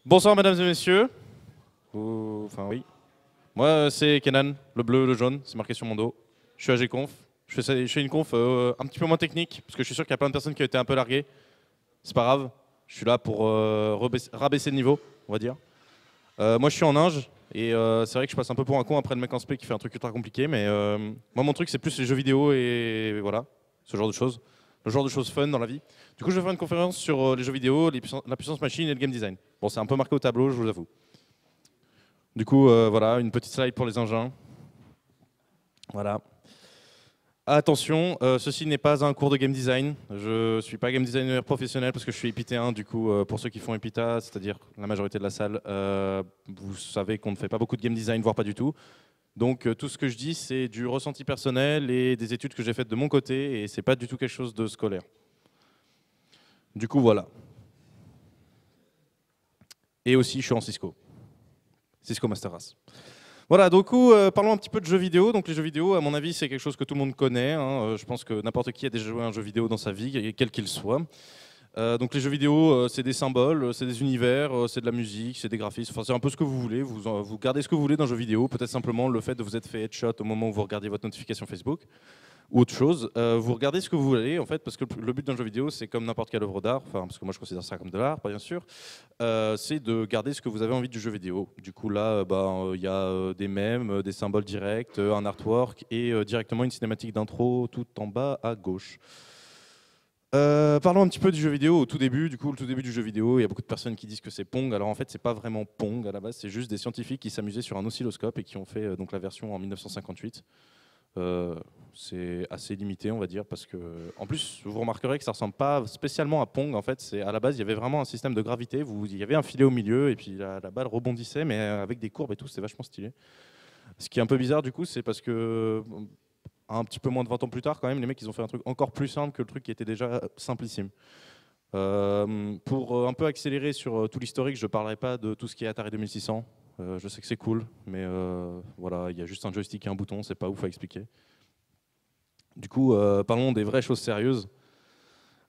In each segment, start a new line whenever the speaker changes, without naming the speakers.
Bonsoir mesdames et messieurs. Enfin oui. Moi c'est Kenan, le bleu, le jaune, c'est marqué sur mon dos. Je suis à Gconf. Je fais une conf un petit peu moins technique, parce que je suis sûr qu'il y a plein de personnes qui ont été un peu larguées. C'est pas grave. Je suis là pour rabaisser le niveau, on va dire. Moi je suis en Inge, et c'est vrai que je passe un peu pour un con après le mec en spé qui fait un truc ultra compliqué, mais moi mon truc c'est plus les jeux vidéo et voilà, ce genre de choses. Le genre de choses fun dans la vie. Du coup je vais faire une conférence sur les jeux vidéo, la puissance machine et le game design. Bon c'est un peu marqué au tableau, je vous avoue. Du coup, voilà, une petite slide pour les engins. Voilà. Attention, ceci n'est pas un cours de game design. Je ne suis pas game designer professionnel parce que je suis épité 1. Du coup, pour ceux qui font épita, c'est-à-dire la majorité de la salle, vous savez qu'on ne fait pas beaucoup de game design, voire pas du tout. Donc tout ce que je dis, c'est du ressenti personnel et des études que j'ai faites de mon côté, et c'est pas du tout quelque chose de scolaire. Du coup, voilà. Et aussi, je suis en Cisco. Cisco Master Race. Voilà, donc parlons un petit peu de jeux vidéo. Donc les jeux vidéo, à mon avis, c'est quelque chose que tout le monde connaît, hein. Je pense que n'importe qui a déjà joué à un jeu vidéo dans sa vie, quel qu'il soit. Donc les jeux vidéo, c'est des symboles, c'est des univers, c'est de la musique, c'est des graphismes, enfin c'est un peu ce que vous voulez. Vous gardez ce que vous voulez d'un jeu vidéo, peut-être simplement le fait de vous être fait headshot au moment où vous regardez votre notification Facebook, ou autre chose. Vous regardez ce que vous voulez, en fait, parce que le but d'un jeu vidéo, c'est comme n'importe quelle œuvre d'art, enfin parce que moi je considère ça comme de l'art, bien sûr, c'est de garder ce que vous avez envie du jeu vidéo. Du coup là, il y a des mèmes, des symboles directs, un artwork et directement une cinématique d'intro tout en bas à gauche. Parlons un petit peu du jeu vidéo au tout début. Du coup, le tout début du jeu vidéo, il y a beaucoup de personnes qui disent que c'est Pong. Alors en fait, c'est pas vraiment Pong à la base, c'est juste des scientifiques qui s'amusaient sur un oscilloscope et qui ont fait donc la version en 1958. C'est assez limité, on va dire, parce que en plus, vous remarquerez que ça ressemble pas spécialement à Pong. En fait, c'est à la base, il y avait vraiment un système de gravité. Il y avait un filet au milieu et puis la balle rebondissait, mais avec des courbes et tout, c'était vachement stylé. Ce qui est un peu bizarre du coup, c'est parce que un petit peu moins de 20 ans plus tard, quand même, les mecs, ils ont fait un truc encore plus simple que le truc qui était déjà simplissime. Pour un peu accélérer sur tout l'historique, je ne parlerai pas de tout ce qui est Atari 2600. Je sais que c'est cool, mais voilà, il y a juste un joystick et un bouton, c'est pas ouf à expliquer. Du coup, parlons des vraies choses sérieuses.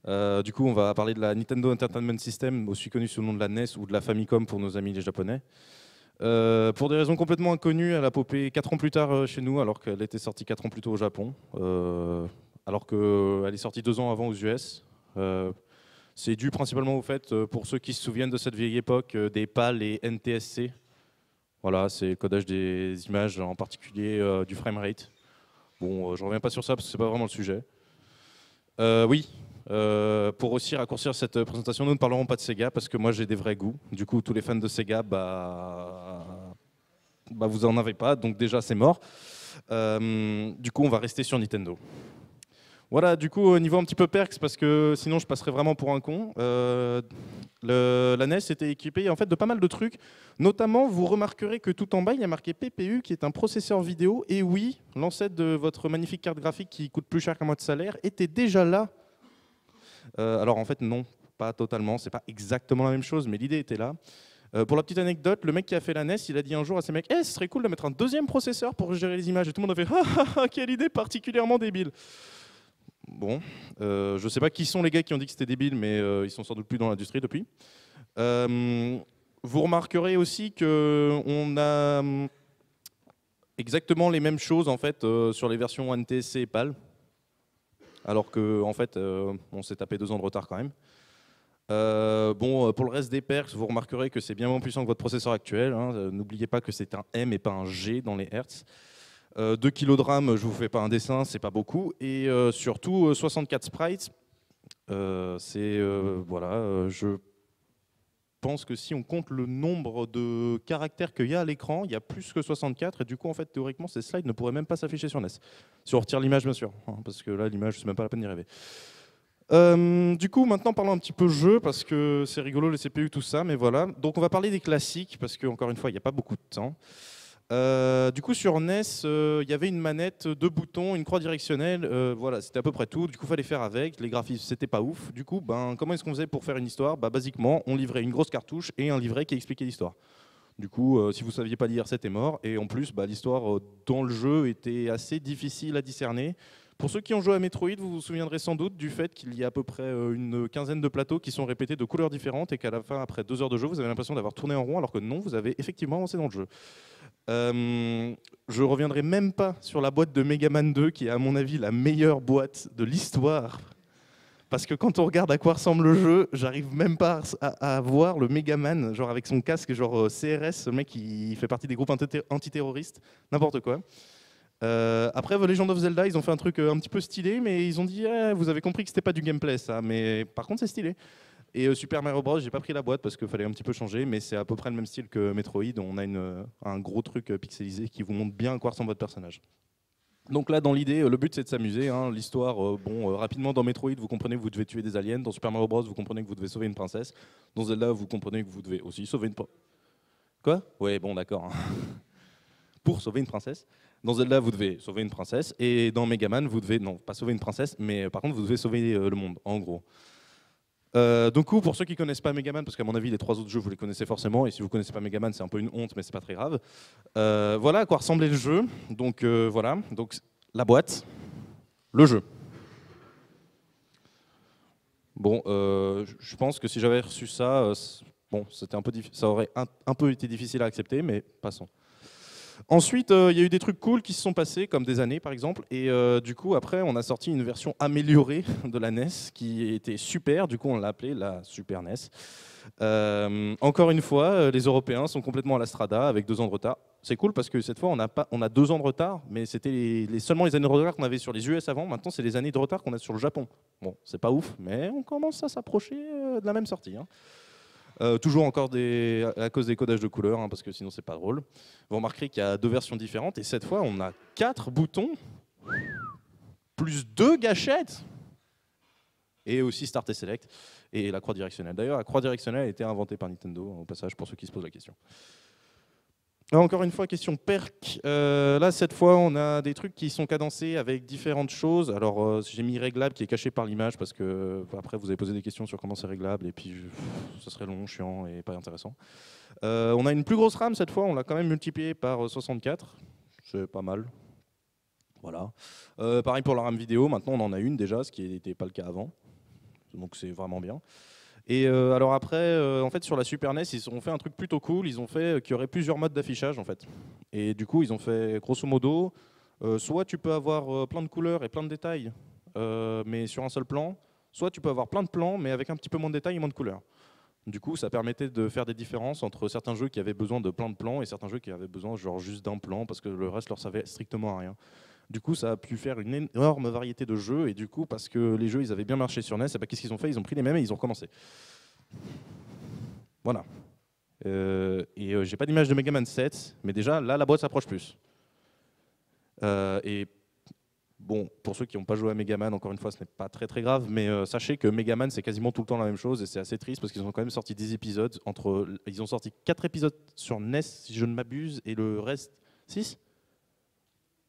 Du coup, on va parler de la Nintendo Entertainment System, aussi connue sous le nom de la NES ou de la Famicom pour nos amis les Japonais. Pour des raisons complètement inconnues, elle a popé 4 ans plus tard chez nous, alors qu'elle était sortie 4 ans plus tôt au Japon, alors qu'elle est sortie 2 ans avant aux US. C'est dû principalement au fait, pour ceux qui se souviennent de cette vieille époque, des PAL et NTSC. Voilà, c'est le codage des images, en particulier du framerate. Bon, je ne reviens pas sur ça parce que c'est pas vraiment le sujet. Oui, pour aussi raccourcir cette présentation, nous ne parlerons pas de Sega parce que moi j'ai des vrais goûts. Du coup, tous les fans de Sega, vous en avez pas, donc déjà c'est mort. Du coup, on va rester sur Nintendo. Voilà, du coup, au niveau un petit peu perks, parce que sinon je passerais vraiment pour un con. La NES était équipée en fait de pas mal de trucs. Notamment, vous remarquerez que tout en bas, il y a marqué PPU, qui est un processeur vidéo. Et oui, l'ancêtre de votre magnifique carte graphique qui coûte plus cher qu'un mois de salaire était déjà là. Alors en fait, non, pas totalement. C'est pas exactement la même chose, mais l'idée était là. Pour la petite anecdote, le mec qui a fait la NES, il a dit un jour à ses mecs, ce serait cool de mettre un deuxième processeur pour gérer les images. Et tout le monde a fait, quelle idée particulièrement débile. Bon, je sais pas qui sont les gars qui ont dit que c'était débile, mais ils sont sans doute plus dans l'industrie depuis. Vous remarquerez aussi qu'on a exactement les mêmes choses en fait sur les versions NTSC et PAL, alors qu'en fait on s'est tapé 2 ans de retard quand même. Pour le reste des perks, vous remarquerez que c'est bien moins puissant que votre processeur actuel, hein. N'oubliez pas que c'est un M et pas un G dans les Hertz. 2 kg de RAM, je ne vous fais pas un dessin, c'est pas beaucoup. Et surtout 64 sprites. Je pense que si on compte le nombre de caractères qu'il y a à l'écran, il y a plus que 64. Et du coup, en fait, théoriquement, ces slides ne pourraient même pas s'afficher sur NES. Si on retire l'image, bien sûr, hein, parce que là, l'image, c'est même pas la peine d'y rêver. Du coup, maintenant, parlons un petit peu jeu, parce que c'est rigolo, les CPU, tout ça, mais voilà. Donc, on va parler des classiques, parce qu'encore une fois, il n'y a pas beaucoup de temps. Du coup, sur NES, il y avait une manette, 2 boutons, une croix directionnelle, voilà, c'était à peu près tout. Du coup, il fallait faire avec. Les graphismes, c'était pas ouf. Du coup, comment est-ce qu'on faisait pour faire une histoire? Basiquement, on livrait une grosse cartouche et un livret qui expliquait l'histoire. Du coup, si vous ne saviez pas lire, c'était mort. Et en plus, l'histoire dans le jeu était assez difficile à discerner, Pour ceux qui ont joué à Metroid, vous vous souviendrez sans doute du fait qu'il y a à peu près une quinzaine de plateaux qui sont répétés de couleurs différentes et qu'à la fin, après 2 heures de jeu, vous avez l'impression d'avoir tourné en rond alors que non, vous avez effectivement avancé dans le jeu. Je reviendrai même pas sur la boîte de Mega Man 2 qui est à mon avis la meilleure boîte de l'histoire. Parce que quand on regarde à quoi ressemble le jeu, j'arrive même pas à voir le Megaman, genre avec son casque, genre CRS, ce mec qui fait partie des groupes antiterroristes, n'importe quoi. Après, The Legend of Zelda, ils ont fait un truc un petit peu stylé, mais ils ont dit vous avez compris que c'était pas du gameplay ça, mais par contre c'est stylé. Et Super Mario Bros, j'ai pas pris la boîte parce qu'il fallait un petit peu changer, mais c'est à peu près le même style que Metroid. On a un gros truc pixelisé qui vous montre bien à quoi ressemble votre personnage. Donc là, dans l'idée, le but c'est de s'amuser. Hein. L'histoire, rapidement dans Metroid, vous comprenez que vous devez tuer des aliens. Dans Super Mario Bros, vous comprenez que vous devez sauver une princesse. Dans Zelda, vous comprenez que vous devez aussi sauver une... Quoi? Ouais, bon, d'accord. Pour sauver une princesse. Dans Zelda, vous devez sauver une princesse. Et dans Mega Man, vous devez... Non, pas sauver une princesse, mais par contre, vous devez sauver le monde, en gros. Donc, pour ceux qui ne connaissent pas Mega Man, parce qu'à mon avis, les 3 autres jeux, vous les connaissez forcément. Et si vous ne connaissez pas Mega Man, c'est un peu une honte, mais c'est pas très grave. Voilà à quoi ressemblait le jeu. Donc, voilà. Donc, la boîte, le jeu. Bon, je pense que si j'avais reçu ça, bon, c'était un peu ça aurait un peu été difficile à accepter, mais passons. Ensuite, il y a eu des trucs cool qui se sont passés, comme des années par exemple, et du coup après on a sorti une version améliorée de la NES qui était super, du coup on l'a appelée la Super NES. Encore une fois, les Européens sont complètement à la strada avec 2 ans de retard. C'est cool parce que cette fois on a 2 ans de retard, mais c'était seulement les années de retard qu'on avait sur les US avant, maintenant c'est les années de retard qu'on a sur le Japon. Bon, c'est pas ouf, mais on commence à s'approcher de la même sortie. Hein. Toujours encore à cause des codages de couleurs, hein, parce que sinon c'est pas drôle. Vous remarquerez qu'il y a 2 versions différentes, et cette fois on a 4 boutons, plus 2 gâchettes, et aussi Start et Select, et la croix directionnelle. D'ailleurs, la croix directionnelle a été inventée par Nintendo, au passage, pour ceux qui se posent la question. Là, encore une fois, question perk. Là, cette fois, on a des trucs qui sont cadencés avec différentes choses. Alors, j'ai mis réglable qui est caché par l'image parce que après, vous avez posé des questions sur comment c'est réglable et puis ça serait long, chiant et pas intéressant. On a une plus grosse RAM cette fois. On l'a quand même multiplié par 64. C'est pas mal. Voilà. Pareil pour la RAM vidéo. Maintenant, on en a une déjà, ce qui n'était pas le cas avant. Donc, c'est vraiment bien. Et alors après, en fait, sur la Super NES, ils ont fait un truc plutôt cool. Ils ont fait qu'il y aurait plusieurs modes d'affichage, en fait. Et du coup, ils ont fait, grosso modo, soit tu peux avoir plein de couleurs et plein de détails, mais sur un seul plan, soit tu peux avoir plein de plans, mais avec un petit peu moins de détails et moins de couleurs. Du coup, ça permettait de faire des différences entre certains jeux qui avaient besoin de plein de plans et certains jeux qui avaient besoin genre juste d'un plan, parce que le reste leur servait strictement à rien. Du coup, ça a pu faire une énorme variété de jeux, et du coup, parce que les jeux ils avaient bien marché sur NES, et bah, qu'est-ce qu'ils ont fait? Ils ont pris les mêmes et ils ont recommencé. Voilà. J'ai pas d'image de Mega Man 7, mais déjà, là, la boîte s'approche plus. Et bon, pour ceux qui n'ont pas joué à Mega Man, encore une fois, ce n'est pas très très grave, mais sachez que Mega Man, c'est quasiment tout le temps la même chose, et c'est assez triste parce qu'ils ont quand même sorti 10 épisodes. Ils ont sorti 4 épisodes sur NES, si je ne m'abuse, et le reste, 6.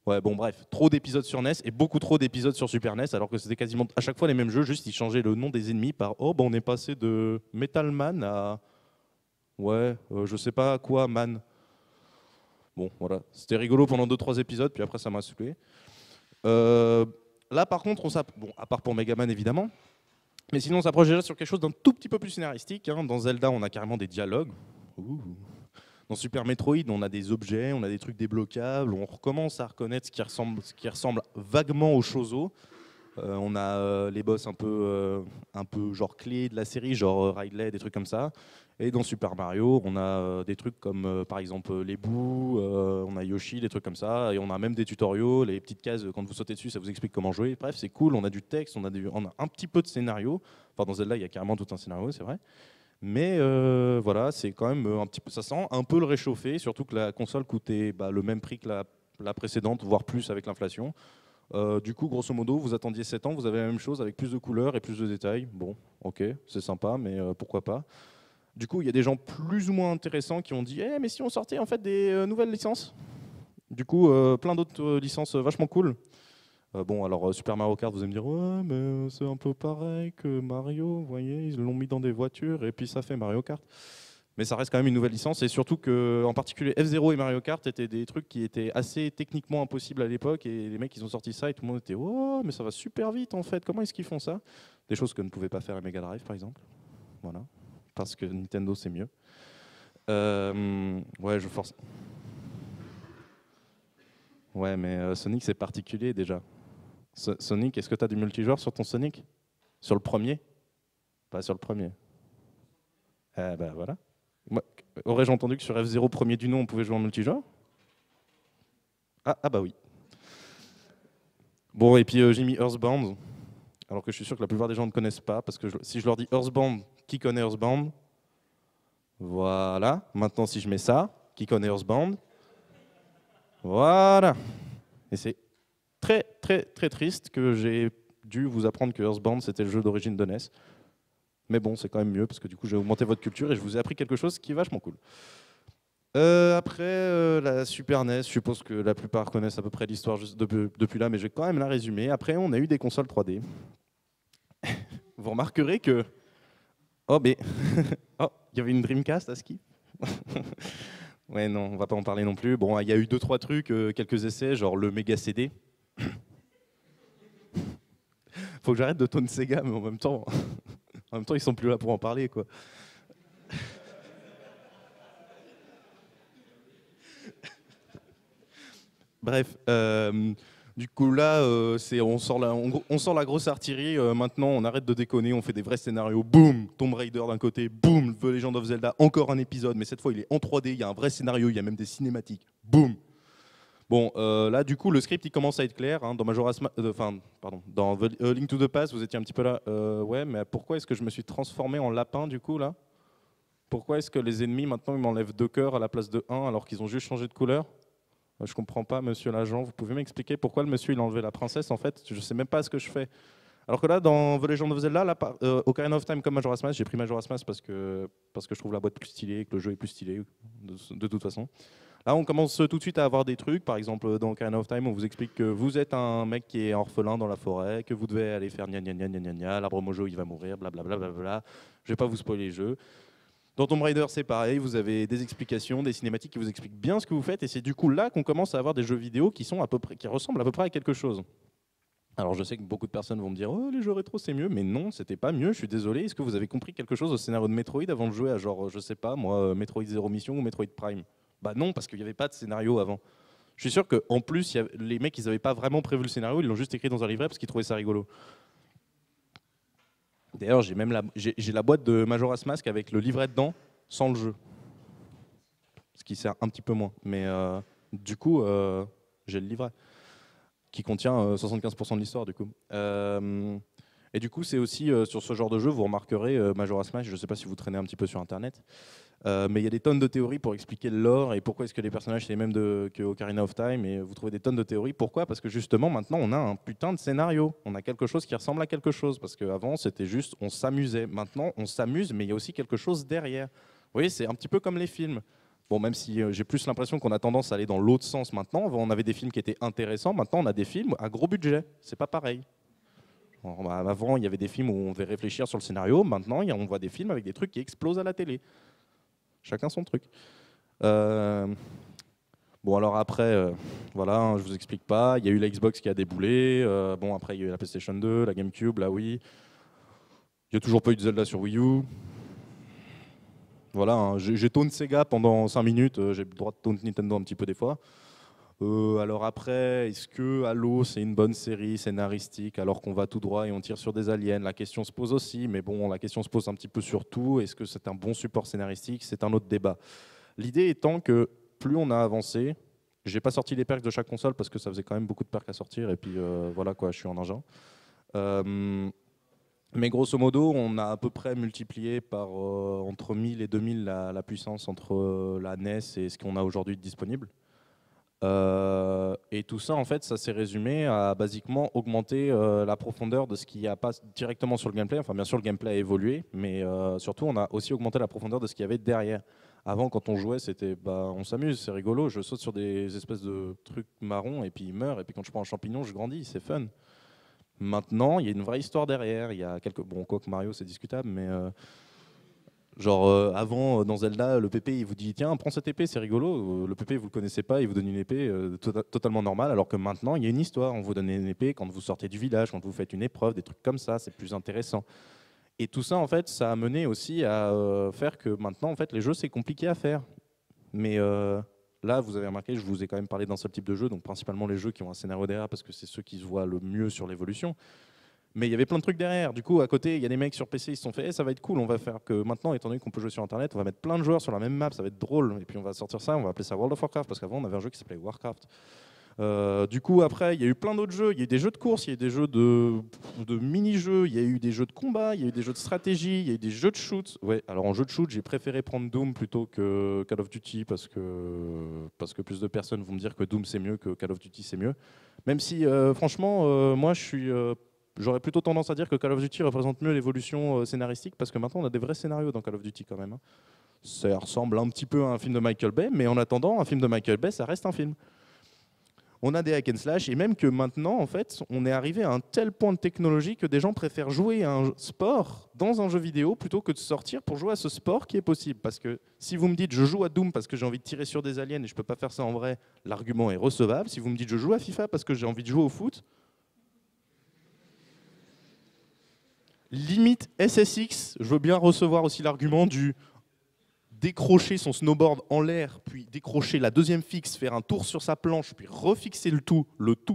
Ouais, bon, bref, trop d'épisodes sur NES et beaucoup trop d'épisodes sur Super NES, alors que c'était quasiment à chaque fois les mêmes jeux, juste ils changeaient le nom des ennemis par oh, bah, on est passé de Metal Man à. Ouais, je sais pas quoi, Man. Bon, voilà, c'était rigolo pendant 2-3 épisodes, puis après ça m'a saoulé. Là, par contre, bon, à part pour Mega Man évidemment, mais sinon on s'approche déjà sur quelque chose d'un tout petit peu plus scénaristique. Hein. Dans Zelda, on a carrément des dialogues. Ouh. Dans Super Metroid, on a des objets, on a des trucs débloquables, on recommence à reconnaître ce qui ressemble vaguement aux Chozo. On a les boss un peu genre clés de la série, genre Ridley, des trucs comme ça. Et dans Super Mario, on a des trucs comme par exemple les bouts, on a Yoshi, des trucs comme ça. Et on a même des tutoriaux, les petites cases, quand vous sautez dessus, ça vous explique comment jouer. Bref, c'est cool, on a du texte, on a un petit peu de scénario. Enfin, dans Zelda, il y a carrément tout un scénario, c'est vrai. Mais voilà, c'est quand même un petit peu, ça sent un peu le réchauffer, surtout que la console coûtait le même prix que la précédente, voire plus avec l'inflation. Du coup, grosso modo, vous attendiez 7 ans, vous avez la même chose avec plus de couleurs et plus de détails. Bon, ok, c'est sympa, mais pourquoi pas. Du coup, il y a des gens plus ou moins intéressants qui ont dit mais si on sortait en fait des nouvelles licences. Du coup, plein d'autres licences vachement cool. Bon, alors Super Mario Kart, vous allez me dire ouais, mais c'est un peu pareil que Mario, vous voyez, ils l'ont mis dans des voitures et puis ça fait Mario Kart. Mais ça reste quand même une nouvelle licence, et surtout que, en particulier F-Zero et Mario Kart étaient des trucs qui étaient assez techniquement impossibles à l'époque, et les mecs ils ont sorti ça et tout le monde était oh mais ça va super vite en fait, comment est-ce qu'ils font ça? Des choses que ne pouvait pas faire la Mega Drive par exemple, voilà, parce que Nintendo c'est mieux. Ouais je force. Ouais mais Sonic c'est particulier déjà. Sonic, est-ce que tu as du multijoueur sur ton Sonic? Sur le premier? Pas sur le premier. Bah voilà. Moi, aurais-je entendu que sur F-Zero premier du nom on pouvait jouer en multijoueur? Ah bah oui. Bon, et puis j'ai mis Earthbound, alors que je suis sûr que la plupart des gens ne connaissent pas, parce que si je leur dis Earthbound, qui connaît Earthbound? Voilà. Maintenant, si je mets ça, qui connaît Earthbound? Voilà. Et c'est très, très, très triste que j'ai dû vous apprendre que Earthbound, c'était le jeu d'origine de NES. Mais bon, c'est quand même mieux, parce que du coup, j'ai augmenté votre culture et je vous ai appris quelque chose qui est vachement cool. Après, la Super NES, je suppose que la plupart connaissent à peu près l'histoire depuis là, mais je vais quand même la résumer. Après, on a eu des consoles 3D. Vous remarquerez que... Oh, mais... oh, il y avait une Dreamcast à Ski. Ouais, non, on va pas en parler non plus. Bon, il y a eu 2-3 trucs, quelques essais, genre le Mega CD. Faut que j'arrête de taunt Sega, mais en même temps, ils sont plus là pour en parler, quoi. Bref, du coup là, on sort la grosse artillerie. Maintenant, on arrête de déconner, on fait des vrais scénarios. Boum, Tomb Raider d'un côté, boum, The Legend of Zelda, encore un épisode, mais cette fois il est en 3D, il y a un vrai scénario, il y a même des cinématiques. Boum. Bon, là du coup le script il commence à être clair. Hein, dans Majora's enfin, pardon, dans Link to the Past, vous étiez un petit peu là. Ouais, mais pourquoi est-ce que je me suis transformé en lapin du coup là? Pourquoi est-ce que les ennemis maintenant ils m'enlèvent 2 cœurs à la place de un alors qu'ils ont juste changé de couleur? Je comprends pas, monsieur l'agent. Vous pouvez m'expliquer pourquoi le monsieur il a enlevé la princesse en fait? Je sais même pas ce que je fais. Alors que là, dans The Legend of Zelda, là, Ocarina of Time comme Majora's Mask, j'ai pris Majora's Mask parce que je trouve la boîte plus stylée, que le jeu est plus stylé de toute façon. Là, on commence tout de suite à avoir des trucs. Par exemple, dans Ocarina of Time, on vous explique que vous êtes un mec qui est orphelin dans la forêt, que vous devez aller faire gna gna gna gna gna gna, l'arbre mojo il va mourir, blablabla. Bla bla bla. Je vais pas vous spoiler le jeu. Dans Tomb Raider, c'est pareil, vous avez des explications, des cinématiques qui vous expliquent bien ce que vous faites, et c'est du coup là qu'on commence à avoir des jeux vidéo qui sont à peu près, qui ressemblent à peu près à quelque chose. Alors je sais que beaucoup de personnes vont me dire oh les jeux rétro c'est mieux, mais non c'était pas mieux. Je suis désolé. Est-ce que vous avez compris quelque chose au scénario de Metroid avant de jouer à genre je sais pas moi Metroid Zero Mission ou Metroid Prime? Bah non parce qu'il n'y avait pas de scénario avant. Je suis sûr qu'en plus les mecs ils n'avaient pas vraiment prévu le scénario, ils l'ont juste écrit dans un livret parce qu'ils trouvaient ça rigolo. D'ailleurs, j'ai la boîte de Majora's Mask avec le livret dedans, sans le jeu. Ce qui sert un petit peu moins. Mais du coup, j'ai le livret, qui contient 75% de l'histoire, du coup. Et du coup, c'est aussi sur ce genre de jeu, vous remarquerez, Majora's Mask, je ne sais pas si vous traînez un petit peu sur Internet, mais il y a des tonnes de théories pour expliquer le lore et pourquoi est-ce que les personnages c'est les mêmes que Ocarina of Time, et vous trouvez des tonnes de théories. Pourquoi? Parce que justement, maintenant, on a un putain de scénario. On a quelque chose qui ressemble à quelque chose. Parce qu'avant, c'était juste, on s'amusait. Maintenant, on s'amuse, mais il y a aussi quelque chose derrière. Vous voyez, c'est un petit peu comme les films. Bon, même si j'ai plus l'impression qu'on a tendance à aller dans l'autre sens maintenant. Avant, on avait des films qui étaient intéressants. Maintenant, on a des films à gros budget. C'est pas pareil. Avant, il y avait des films où on devait réfléchir sur le scénario. Maintenant, on voit des films avec des trucs qui explosent à la télé. Chacun son truc. Bon, alors après, voilà, hein, je vous explique pas. Il y a eu la Xbox qui a déboulé. Bon, après, il y a eu la PlayStation 2, la GameCube, la Wii. Il n'y a toujours pas eu de Zelda sur Wii U. Voilà, hein, j'ai taunt Sega pendant 5 minutes. J'ai le droit de taunt Nintendo un petit peu des fois. Alors après, est-ce que Halo c'est une bonne série scénaristique alors qu'on va tout droit et on tire sur des aliens? La question se pose aussi, mais bon, la question se pose un petit peu sur tout. Est-ce que c'est un bon support scénaristique? C'est un autre débat. L'idée étant que plus on a avancé, j'ai pas sorti les perks de chaque console parce que ça faisait quand même beaucoup de perks à sortir et puis voilà quoi, je suis en argent. Mais grosso modo, on a à peu près multiplié par entre 1000 et 2000 la puissance entre la NES et ce qu'on a aujourd'hui de disponible. Et tout ça, en fait, ça s'est résumé à basiquement augmenter la profondeur de ce qu'il n'y a pas directement sur le gameplay. Enfin, bien sûr, le gameplay a évolué, mais surtout, on a aussi augmenté la profondeur de ce qu'il y avait derrière. Avant, quand on jouait, c'était bah, on s'amuse, c'est rigolo. Je saute sur des espèces de trucs marrons et puis ils meurent. Et puis quand je prends un champignon, je grandis, c'est fun. Maintenant, il y a une vraie histoire derrière. Il y a quelques bon, quoique Mario, c'est discutable, mais Genre avant dans Zelda, le PP il vous dit tiens prends cette épée c'est rigolo. Le PP vous le connaissez pas, il vous donne une épée totalement normale. Alors que maintenant il y a une histoire. On vous donne une épée quand vous sortez du village, quand vous faites une épreuve, des trucs comme ça, c'est plus intéressant. Et tout ça en fait ça a mené aussi à faire que maintenant en fait les jeux c'est compliqué à faire. Mais là vous avez remarqué, je vous ai quand même parlé d'un seul type de jeu, donc principalement les jeux qui ont un scénario derrière parce que c'est ceux qui se voient le mieux sur l'évolution. Mais il y avait plein de trucs derrière. Du coup, à côté, il y a des mecs sur PC, ils se sont fait, ça va être cool, on va faire que maintenant, étant donné qu'on peut jouer sur Internet, on va mettre plein de joueurs sur la même map, ça va être drôle. Et puis on va sortir ça, on va appeler ça World of Warcraft, parce qu'avant, on avait un jeu qui s'appelait Warcraft. Du coup, après, il y a eu plein d'autres jeux. Il y a eu des jeux de course, il y a eu des jeux de mini-jeux, il y a eu des jeux de combat, il y a eu des jeux de stratégie, il y a eu des jeux de shoot. Ouais, alors en jeu de shoot, j'ai préféré prendre Doom plutôt que Call of Duty parce que plus de personnes vont me dire que Doom c'est mieux que Call of Duty c'est mieux. Même si, franchement, moi je suis. J'aurais plutôt tendance à dire que Call of Duty représente mieux l'évolution scénaristique parce que maintenant on a des vrais scénarios dans Call of Duty quand même, hein. Ça ressemble un petit peu à un film de Michael Bay, mais en attendant, un film de Michael Bay, ça reste un film. On a des hack and slash et même que maintenant, en fait, on est arrivé à un tel point de technologie que des gens préfèrent jouer à un sport dans un jeu vidéo plutôt que de sortir pour jouer à ce sport qui est possible. Parce que si vous me dites je joue à Doom parce que j'ai envie de tirer sur des aliens et je peux pas faire ça en vrai, l'argument est recevable. Si vous me dites je joue à FIFA parce que j'ai envie de jouer au foot, limite SSX, je veux bien recevoir aussi l'argument du décrocher son snowboard en l'air, puis décrocher la deuxième fixe, faire un tour sur sa planche, puis refixer le tout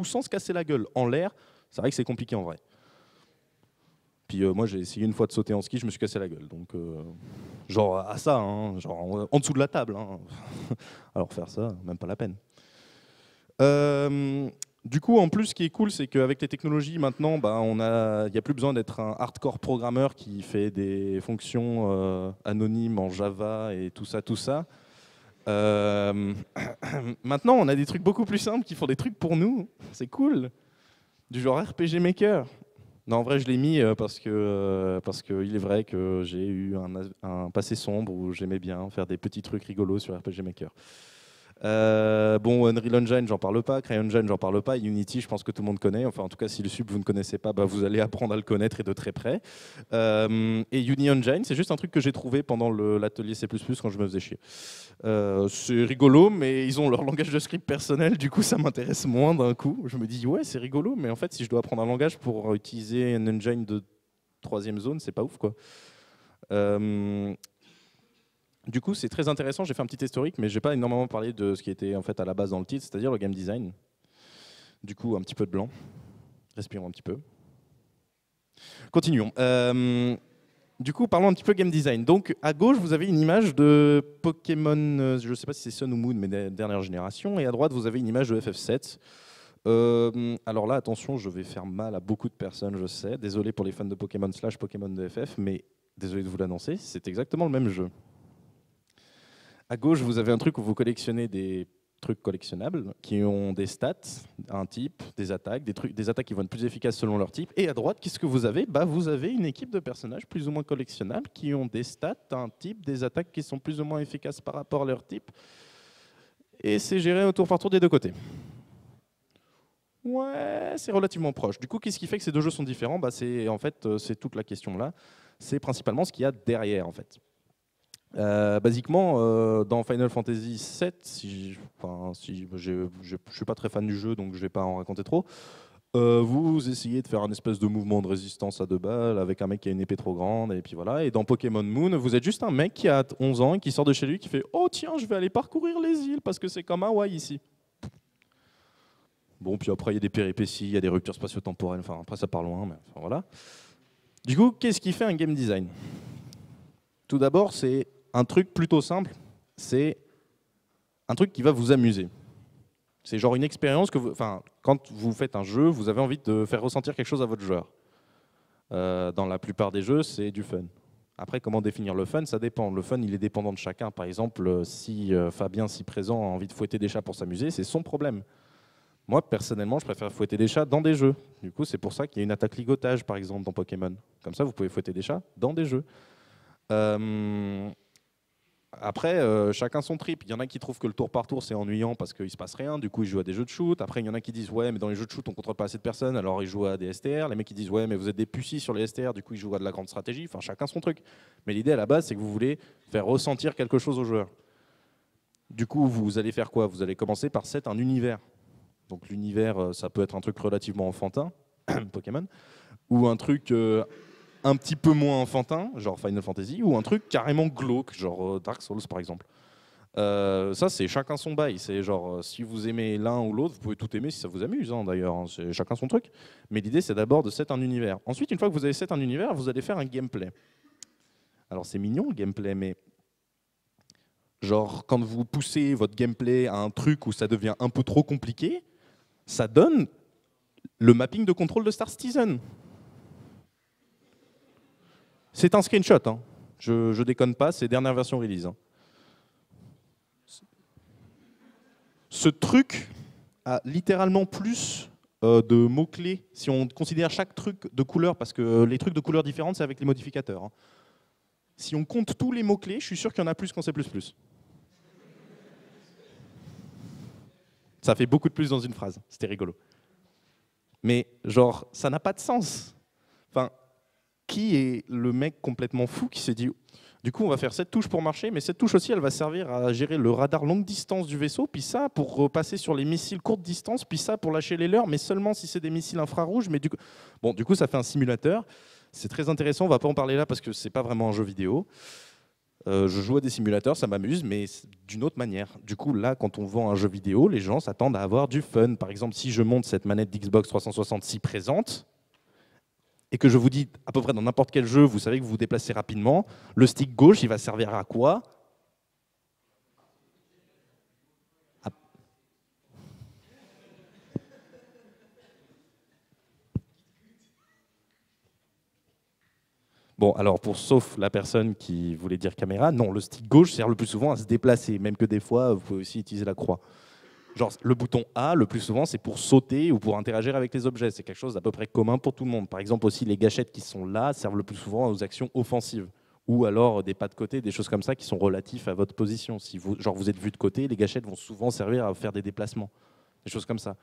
sans se casser la gueule en l'air. C'est vrai que c'est compliqué en vrai. Puis moi j'ai essayé une fois de sauter en ski, je me suis cassé la gueule. Donc genre à ça, hein, genre en dessous de la table, hein. Alors faire ça, même pas la peine. Du coup, en plus, ce qui est cool, c'est qu'avec les technologies, maintenant, bah, il n'y a plus besoin d'être un hardcore programmeur qui fait des fonctions anonymes en Java et tout ça, tout ça. Euh, Maintenant, on a des trucs beaucoup plus simples qui font des trucs pour nous. C'est cool. Du genre RPG Maker. Non, en vrai, je l'ai mis parce que il est vrai que j'ai eu un passé sombre où j'aimais bien faire des petits trucs rigolos sur RPG Maker. Bon, Unreal Engine, j'en parle pas. CryEngine, j'en parle pas. Unity, je pense que tout le monde connaît. Enfin, en tout cas, si le sub vous ne connaissez pas, bah, vous allez apprendre à le connaître et de très près. Et UniEngine, c'est juste un truc que j'ai trouvé pendant l'atelier C++ quand je me faisais chier. C'est rigolo, mais ils ont leur langage de script personnel. Du coup, ça m'intéresse moins d'un coup. Je me dis, ouais, c'est rigolo, mais en fait, si je dois apprendre un langage pour utiliser un engine de troisième zone, c'est pas ouf, quoi. Du coup, c'est très intéressant. J'ai fait un petit historique, mais je n'ai pas énormément parlé de ce qui était en fait à la base dans le titre, c'est-à-dire le game design. Du coup, un petit peu de blanc. Respirons un petit peu. Continuons. Du coup, parlons un petit peu game design. Donc, à gauche, vous avez une image de Pokémon, je ne sais pas si c'est Sun ou Moon, mais dernière génération. Et à droite, vous avez une image de FF7. Alors là, attention, je vais faire mal à beaucoup de personnes, je sais. Désolé pour les fans de Pokémon / Pokémon de FF, mais désolé de vous l'annoncer, c'est exactement le même jeu. À gauche, vous avez un truc où vous collectionnez des trucs collectionnables qui ont des stats, un type, des attaques, des attaques qui vont être plus efficaces selon leur type. Et à droite, qu'est-ce que vous avez? Bah, vous avez une équipe de personnages plus ou moins collectionnables qui ont des stats, un type, des attaques qui sont plus ou moins efficaces par rapport à leur type. Et c'est géré au tour par tour des deux côtés. Ouais, c'est relativement proche. Du coup, qu'est-ce qui fait que ces deux jeux sont différents? Bah, c'est toute la question là. C'est principalement ce qu'il y a derrière en fait. Basiquement, dans Final Fantasy VII, je suis pas très fan du jeu, donc je vais pas en raconter trop. Vous essayez de faire un espèce de mouvement de résistance à deux balles avec un mec qui a une épée trop grande, et puis voilà. Et dans Pokémon Moon, vous êtes juste un mec qui a 11 ans et qui sort de chez lui, qui fait « Oh tiens, je vais aller parcourir les îles parce que c'est comme Hawaï ici. » Bon, puis après, il y a des péripéties, il y a des ruptures spatio-temporelles, enfin après ça part loin, mais enfin, voilà. Du coup, qu'est-ce qui fait un game design? Tout d'abord, c'est un truc plutôt simple, c'est un truc qui va vous amuser. C'est genre une expérience que quand vous faites un jeu, vous avez envie de faire ressentir quelque chose à votre joueur. Dans la plupart des jeux, c'est du fun. Après, comment définir le fun? Ça dépend. Le fun, il est dépendant de chacun. Par exemple, si Fabien, si présent, a envie de fouetter des chats pour s'amuser, c'est son problème. Moi, personnellement, je préfère fouetter des chats dans des jeux. Du coup, c'est pour ça qu'il y a une attaque ligotage, par exemple, dans Pokémon. Comme ça, vous pouvez fouetter des chats dans des jeux. Après, chacun son trip. Il y en a qui trouvent que le tour par tour c'est ennuyant parce qu'il se passe rien, du coup ils jouent à des jeux de shoot. Après, il y en a qui disent ouais, mais dans les jeux de shoot on contrôle pas assez de personnes, alors ils jouent à des STR. Les mecs qui disent ouais, mais vous êtes des pucis sur les STR, du coup ils jouent à de la grande stratégie. Enfin, chacun son truc. Mais l'idée à la base, c'est que vous voulez faire ressentir quelque chose aux joueurs. Du coup, vous allez faire quoi? Vous allez commencer par set un univers. Donc l'univers, ça peut être un truc relativement enfantin, Pokémon, ou un truc un petit peu moins enfantin, genre Final Fantasy, ou un truc carrément glauque, genre Dark Souls par exemple. Ça, c'est chacun son bail. C'est genre, si vous aimez l'un ou l'autre, vous pouvez tout aimer si ça vous amuse, hein, d'ailleurs. Hein, c'est chacun son truc. Mais l'idée, c'est d'abord de set un univers. Ensuite, une fois que vous avez set un univers, vous allez faire un gameplay. Alors, c'est mignon le gameplay, mais genre, quand vous poussez votre gameplay à un truc où ça devient un peu trop compliqué, ça donne le mapping de contrôle de Star Citizen. C'est un screenshot, hein. Je déconne pas, c'est dernière version release. Hein. Ce truc a littéralement plus de mots-clés si on considère chaque truc de couleur, parce que les trucs de couleurs différentes, c'est avec les modificateurs. Hein. Si on compte tous les mots-clés, je suis sûr qu'il y en a plus qu'en C++. Ça fait beaucoup de plus dans une phrase, c'était rigolo. Mais genre, ça n'a pas de sens. Enfin, qui est le mec complètement fou qui s'est dit du coup on va faire cette touche pour marcher, mais cette touche aussi elle va servir à gérer le radar longue distance du vaisseau, puis ça pour repasser sur les missiles courte distance, puis ça pour lâcher les leurs, mais seulement si c'est des missiles infrarouges. Mais du coup ça fait un simulateur. C'est très intéressant, on va pas en parler là parce que c'est pas vraiment un jeu vidéo. Je joue à des simulateurs, ça m'amuse, mais d'une autre manière. Du coup, là, quand on vend un jeu vidéo, les gens s'attendent à avoir du fun. Par exemple, si je monte cette manette d'Xbox 360 si présente, et que je vous dis à peu près dans n'importe quel jeu, vous savez que vous vous déplacez rapidement, le stick gauche, il va servir à quoi? Bon, alors sauf la personne qui voulait dire caméra, non, le stick gauche sert le plus souvent à se déplacer, même que des fois, vous pouvez aussi utiliser la croix. Genre, le bouton A, le plus souvent, c'est pour sauter ou pour interagir avec les objets. C'est quelque chose d'à peu près commun pour tout le monde. Par exemple, aussi, les gâchettes qui sont là servent le plus souvent aux actions offensives. Ou alors des pas de côté, des choses comme ça qui sont relatifs à votre position. Si vous êtes vu de côté, les gâchettes vont souvent servir à faire des déplacements. Des choses comme ça.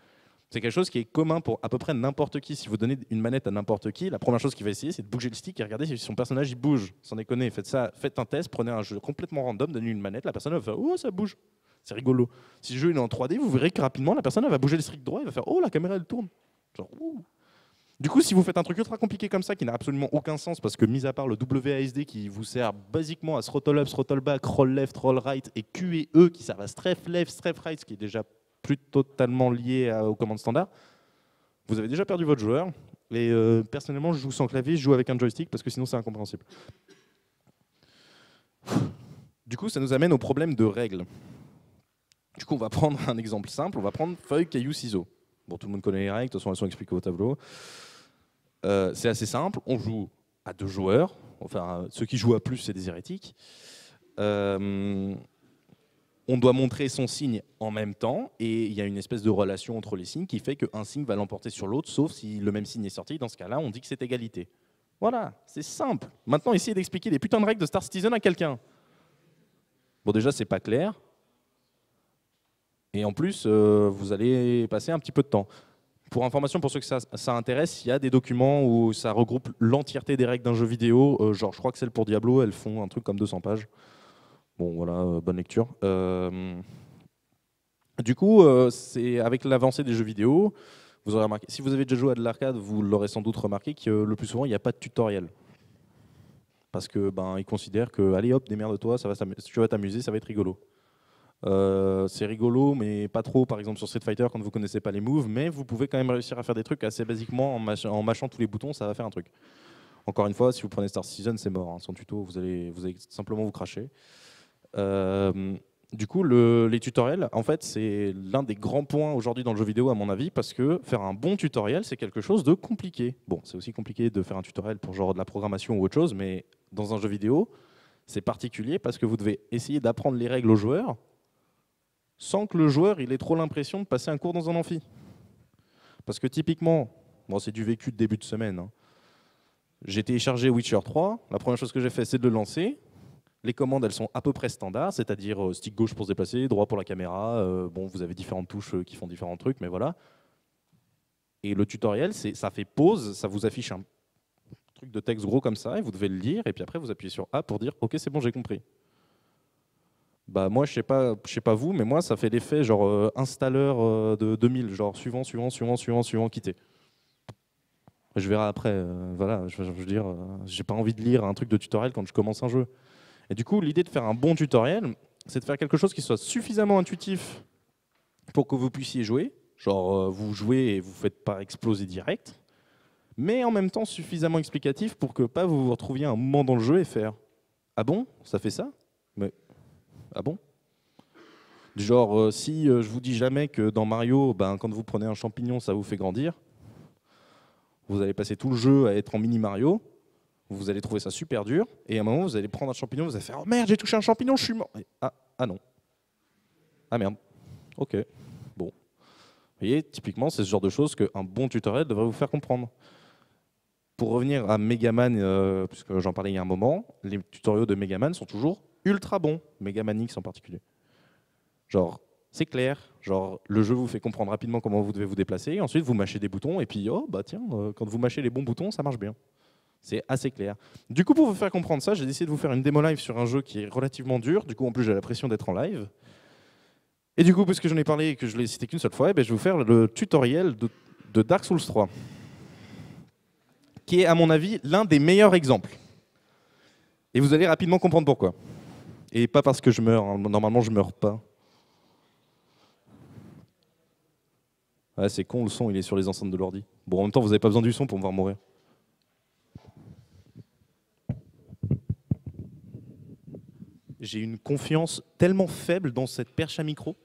C'est quelque chose qui est commun pour à peu près n'importe qui. Si vous donnez une manette à n'importe qui, la première chose qu'il va essayer, c'est de bouger le stick et regarder si son personnage il bouge. Sans déconner, faites ça, faites un test, prenez un jeu complètement random, donnez une manette, la personne va faire « Oh, ça bouge !» C'est rigolo. Si le jeu est en 3D, vous verrez que rapidement, la personne elle va bouger le stick droit et va faire « Oh, la caméra elle tourne !» Genre, ouh. Du coup, si vous faites un truc ultra compliqué comme ça, qui n'a absolument aucun sens, parce que mis à part le WASD qui vous sert basiquement à throttle up, throttle back, roll left, roll right, et Q et E qui servent à strafe left, strafe right, ce qui est déjà plus totalement lié aux commandes standards, vous avez déjà perdu votre joueur. Et personnellement, je joue sans clavier, je joue avec un joystick, parce que sinon c'est incompréhensible. Du coup, ça nous amène au problème de règles. Du coup, on va prendre un exemple simple, on va prendre feuille, caillou, ciseaux. Bon, tout le monde connaît les règles, de toute façon elles sont expliquées au tableau. C'est assez simple, on joue à 2 joueurs, enfin ceux qui jouent à plus c'est des hérétiques. On doit montrer son signe en même temps, et il y a une espèce de relation entre les signes qui fait qu'un signe va l'emporter sur l'autre, sauf si le même signe est sorti. Dans ce cas-là, on dit que c'est égalité. Voilà, c'est simple. Maintenant, essayez d'expliquer les putains de règles de Star Citizen à quelqu'un. Bon, déjà, c'est pas clair. Et en plus, vous allez passer un petit peu de temps. Pour information, pour ceux que ça intéresse, il y a des documents où ça regroupe l'entièreté des règles d'un jeu vidéo. Genre, je crois que celles pour Diablo, elles font un truc comme 200 pages. Bon, voilà, bonne lecture. Du coup, c'est avec l'avancée des jeux vidéo, vous aurez remarqué, si vous avez déjà joué à de l'arcade, vous l'aurez sans doute remarqué que le plus souvent, il n'y a pas de tutoriel. Parce que ils considèrent que, allez hop, démerde-toi, tu vas t'amuser, ça va être rigolo. C'est rigolo, mais pas trop, par exemple sur Street Fighter, quand vous connaissez pas les moves, mais vous pouvez quand même réussir à faire des trucs assez basiquement en mâchant tous les boutons, ça va faire un truc. Encore une fois, si vous prenez Star Citizen, c'est mort. Hein. Sans tuto, vous allez simplement vous cracher. Du coup, les tutoriels, en fait, c'est l'un des grands points aujourd'hui dans le jeu vidéo, à mon avis, parce que faire un bon tutoriel, c'est quelque chose de compliqué. Bon, c'est aussi compliqué de faire un tutoriel pour genre de la programmation ou autre chose, mais dans un jeu vidéo, c'est particulier parce que vous devez essayer d'apprendre les règles aux joueurs sans que le joueur il ait trop l'impression de passer un cours dans un amphi. Parce que typiquement, bon, c'est du vécu de début de semaine, hein. J'ai téléchargé Witcher 3, la première chose que j'ai fait, c'est de le lancer. Les commandes, elles sont à peu près standards, c'est-à-dire stick gauche pour se déplacer, droit pour la caméra. Bon, vous avez différentes touches qui font différents trucs, mais voilà. Et le tutoriel, ça fait pause, ça vous affiche un truc de texte gros comme ça, et vous devez le lire, et puis après vous appuyez sur A pour dire OK, c'est bon, j'ai compris. Bah moi, je sais pas vous, mais moi, ça fait l'effet genre installeur de 2000, genre suivant, quitter. Je verrai après, voilà, je veux dire, j'ai pas envie de lire un truc de tutoriel quand je commence un jeu. Et du coup, l'idée de faire un bon tutoriel, c'est de faire quelque chose qui soit suffisamment intuitif pour que vous puissiez jouer, genre vous jouez et vous ne faites pas exploser direct, mais en même temps suffisamment explicatif pour que pas vous vous retrouviez un moment dans le jeu et faire « Ah bon, ça fait ça? Mais ah bon ?» Du genre, si je vous dis jamais que dans Mario, ben, quand vous prenez un champignon, ça vous fait grandir, vous allez passer tout le jeu à être en mini Mario, vous allez trouver ça super dur, et à un moment, vous allez prendre un champignon, vous allez faire « Oh merde, j'ai touché un champignon, je suis mort !» Ah non. Ah merde. Ok. Bon. Vous voyez, typiquement, c'est ce genre de choses qu'un bon tutoriel devrait vous faire comprendre. Pour revenir à Megaman, puisque j'en parlais il y a un moment, les tutoriaux de Megaman sont toujours ultra bons, Megaman X en particulier. Genre, c'est clair, genre, le jeu vous fait comprendre rapidement comment vous devez vous déplacer, et ensuite vous mâchez des boutons, et puis, oh, bah tiens, quand vous mâchez les bons boutons, ça marche bien. C'est assez clair. Du coup, pour vous faire comprendre ça, j'ai décidé de vous faire une démo live sur un jeu qui est relativement dur, du coup, en plus, j'ai la pression d'être en live. Et du coup, puisque j'en ai parlé et que je l'ai cité qu'une seule fois, je vais vous faire le tutoriel de Dark Souls 3, qui est, à mon avis, l'un des meilleurs exemples. Et vous allez rapidement comprendre pourquoi. Et pas parce que je meurs, hein. Normalement, je meurs pas. Ouais, c'est con, le son, il est sur les enceintes de l'ordi. Bon, en même temps, vous n'avez pas besoin du son pour me voir mourir. J'ai une confiance tellement faible dans cette perche à micro.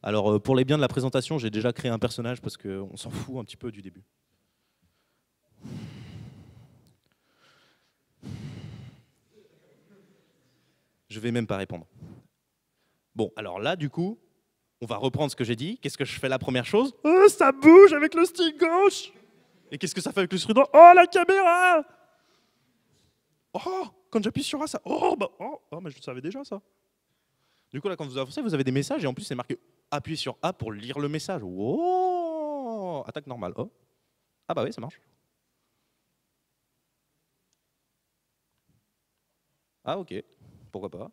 Alors, pour les biens de la présentation, j'ai déjà créé un personnage parce qu'on s'en fout un petit peu du début. Je vais même pas répondre. Bon, alors là, du coup, on va reprendre ce que j'ai dit. Qu'est-ce que je fais la première chose? Oh, ça bouge avec le stick gauche. Et qu'est-ce que ça fait avec le stick droit? Oh, la caméra! Oh, quand j'appuie sur A, ça... Oh, bah, oh, mais je le savais déjà, ça. Du coup, là, quand vous avancez, vous avez des messages et en plus, c'est marqué appuyez sur A pour lire le message. Oh, attaque normale. Oh. Ah bah oui, ça marche. Ah ok, pourquoi pas.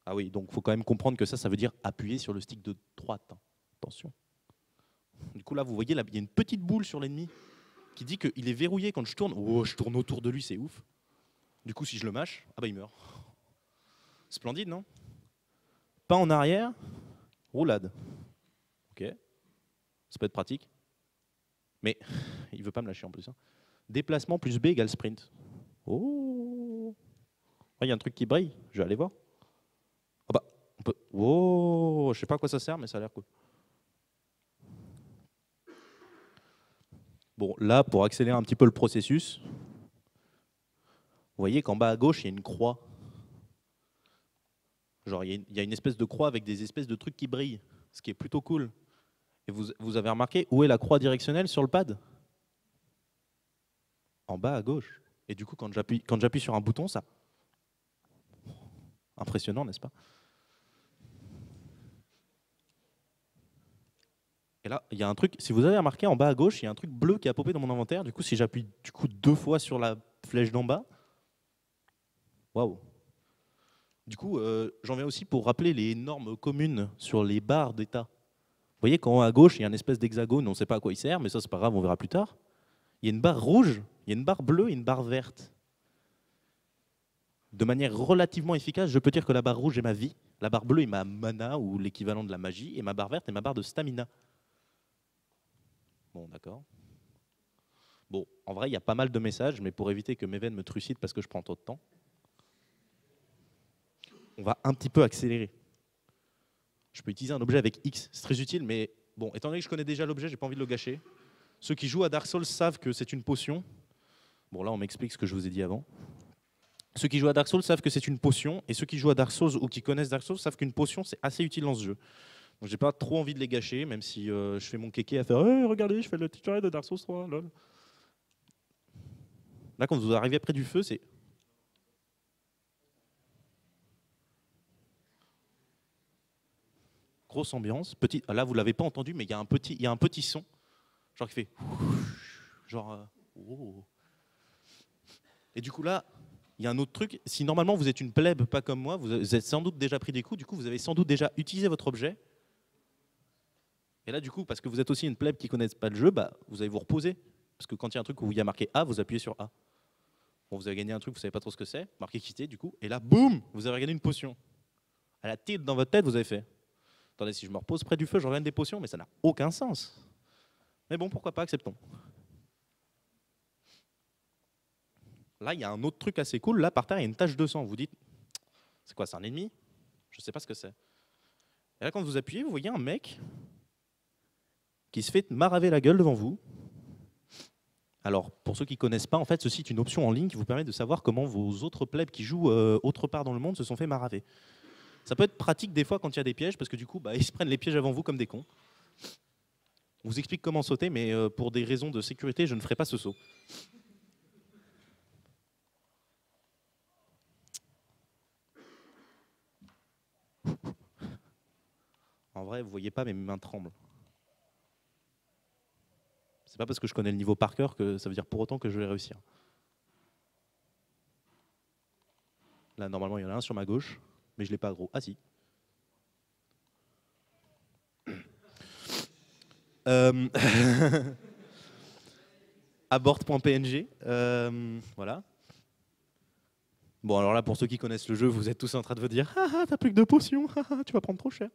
Ah oui, donc il faut quand même comprendre que ça veut dire appuyer sur le stick de droite. Attention. Du coup là, vous voyez, là, il y a une petite boule sur l'ennemi qui dit qu'il est verrouillé quand je tourne. Oh, je tourne autour de lui, c'est ouf. Du coup, si je le mâche, ah bah il meurt. Splendide, non? Pas en arrière, roulade. Ok, ça peut être pratique. Mais il veut pas me lâcher en plus. Hein. Déplacement plus B égale sprint. Oh, il y a un truc qui brille, je vais aller voir. Oh bah, on peut... Oh, je sais pas à quoi ça sert, mais ça a l'air cool. Bon, là, pour accélérer un petit peu le processus, vous voyez qu'en bas à gauche, il y a une croix. Genre, il y a une espèce de croix avec des espèces de trucs qui brillent, ce qui est plutôt cool. Et vous avez remarqué où est la croix directionnelle sur le pad? En bas à gauche. Et du coup, quand j'appuie sur un bouton, ça... Impressionnant, n'est-ce pas? Et là, il y a un truc, si vous avez remarqué, en bas à gauche, il y a un truc bleu qui a popé dans mon inventaire. Du coup, si j'appuie 2 fois sur la flèche d'en bas, waouh. Du coup, j'en viens aussi pour rappeler les normes communes sur les barres d'état. Vous voyez qu'en haut à gauche, il y a une espèce d'hexagone, on ne sait pas à quoi il sert, mais ça, c'est pas grave, on verra plus tard. Il y a une barre rouge, il y a une barre bleue et une barre verte. De manière relativement efficace, je peux dire que la barre rouge est ma vie, la barre bleue est ma mana, ou l'équivalent de la magie, et ma barre verte est ma barre de stamina. Bon, d'accord. Bon, en vrai, il y a pas mal de messages, mais pour éviter que mes veines me trucident parce que je prends trop de temps, on va un petit peu accélérer. Je peux utiliser un objet avec X, c'est très utile, mais bon, étant donné que je connais déjà l'objet, j'ai pas envie de le gâcher. Ceux qui jouent à Dark Souls savent que c'est une potion. Bon, là, on m'explique ce que je vous ai dit avant. Ceux qui jouent à Dark Souls savent que c'est une potion, et ceux qui jouent à Dark Souls ou qui connaissent Dark Souls savent qu'une potion, c'est assez utile dans ce jeu. Donc, j'ai pas trop envie de les gâcher, même si je fais mon kéké à faire hey, regardez, je fais le tutoriel de Dark Souls 3, lol. Là, quand vous arrivez près du feu, c'est... Grosse ambiance. Petit... Là, vous ne l'avez pas entendu, mais il y a un petit son. Genre qui fait... Genre... Oh. Et du coup, là, il y a un autre truc. Si normalement, vous êtes une plèbe, pas comme moi, vous êtes sans doute déjà pris des coups. Du coup, vous avez sans doute déjà utilisé votre objet. Et là, du coup, parce que vous êtes aussi une plèbe qui ne connaît pas le jeu, bah, vous allez vous reposer. Parce que quand il y a un truc où il y a marqué A, vous appuyez sur A. Bon, vous avez gagné un truc, vous ne savez pas trop ce que c'est, marqué quitter, du coup, et là, boum, vous avez gagné une potion. À la tête dans votre tête, vous avez fait. Attendez, si je me repose près du feu, je regagne des potions, mais ça n'a aucun sens. Mais bon, pourquoi pas, acceptons. Là, il y a un autre truc assez cool. Là, par terre, il y a une tache de sang. Vous dites, c'est quoi, c'est un ennemi? Je ne sais pas ce que c'est. Et là, quand vous appuyez, vous voyez un mec qui se fait maraver la gueule devant vous. Alors, pour ceux qui ne connaissent pas, en fait, ceci est une option en ligne qui vous permet de savoir comment vos autres plebs qui jouent autre part dans le monde se sont fait maraver. Ça peut être pratique des fois quand il y a des pièges, parce que du coup, bah, ils se prennent les pièges avant vous comme des cons. On vous explique comment sauter, mais pour des raisons de sécurité, je ne ferai pas ce saut. En vrai, vous ne voyez pas, mais mes mains tremblent. C'est pas parce que je connais le niveau par cœur que ça veut dire pour autant que je vais réussir. Là, normalement, il y en a un sur ma gauche, mais je ne l'ai pas gros. Ah si. Abort.png. Voilà. Bon, alors là, pour ceux qui connaissent le jeu, vous êtes tous en train de vous dire « Ah, ah, t'as plus que 2 potions, ah, ah, tu vas prendre trop cher. »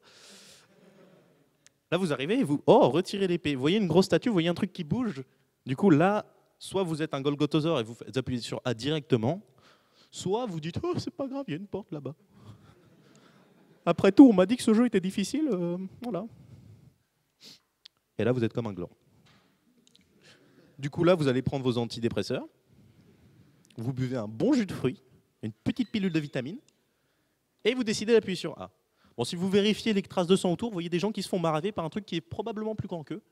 Là, vous arrivez et vous... Oh, retirez l'épée. Vous voyez une grosse statue, vous voyez un truc qui bouge. Du coup, là, soit vous êtes un Golgothosaure et vous appuyez sur A directement, soit vous dites « Oh, c'est pas grave, il y a une porte là-bas. » Après tout, on m'a dit que ce jeu était difficile, voilà. Et là, vous êtes comme un gland. Du coup, là, vous allez prendre vos antidépresseurs. Vous buvez un bon jus de fruits, une petite pilule de vitamine, et vous décidez d'appuyer sur A. Bon, si vous vérifiez les traces de sang autour, vous voyez des gens qui se font maraver par un truc qui est probablement plus grand qu'eux.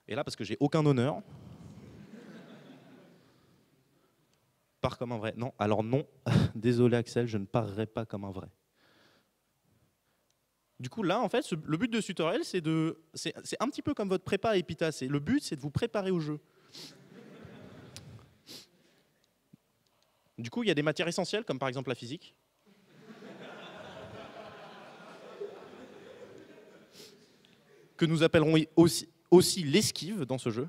Et là, parce que j'ai aucun honneur, pars comme un vrai. Non, alors non, désolé Axel, je ne parlerai pas comme un vrai. Du coup, là, en fait, le but de ce tutoriel, c'est un petit peu comme votre prépa à Epitas. Le but, c'est de vous préparer au jeu. Du coup, il y a des matières essentielles, comme par exemple la physique. Que nous appellerons aussi l'esquive dans ce jeu.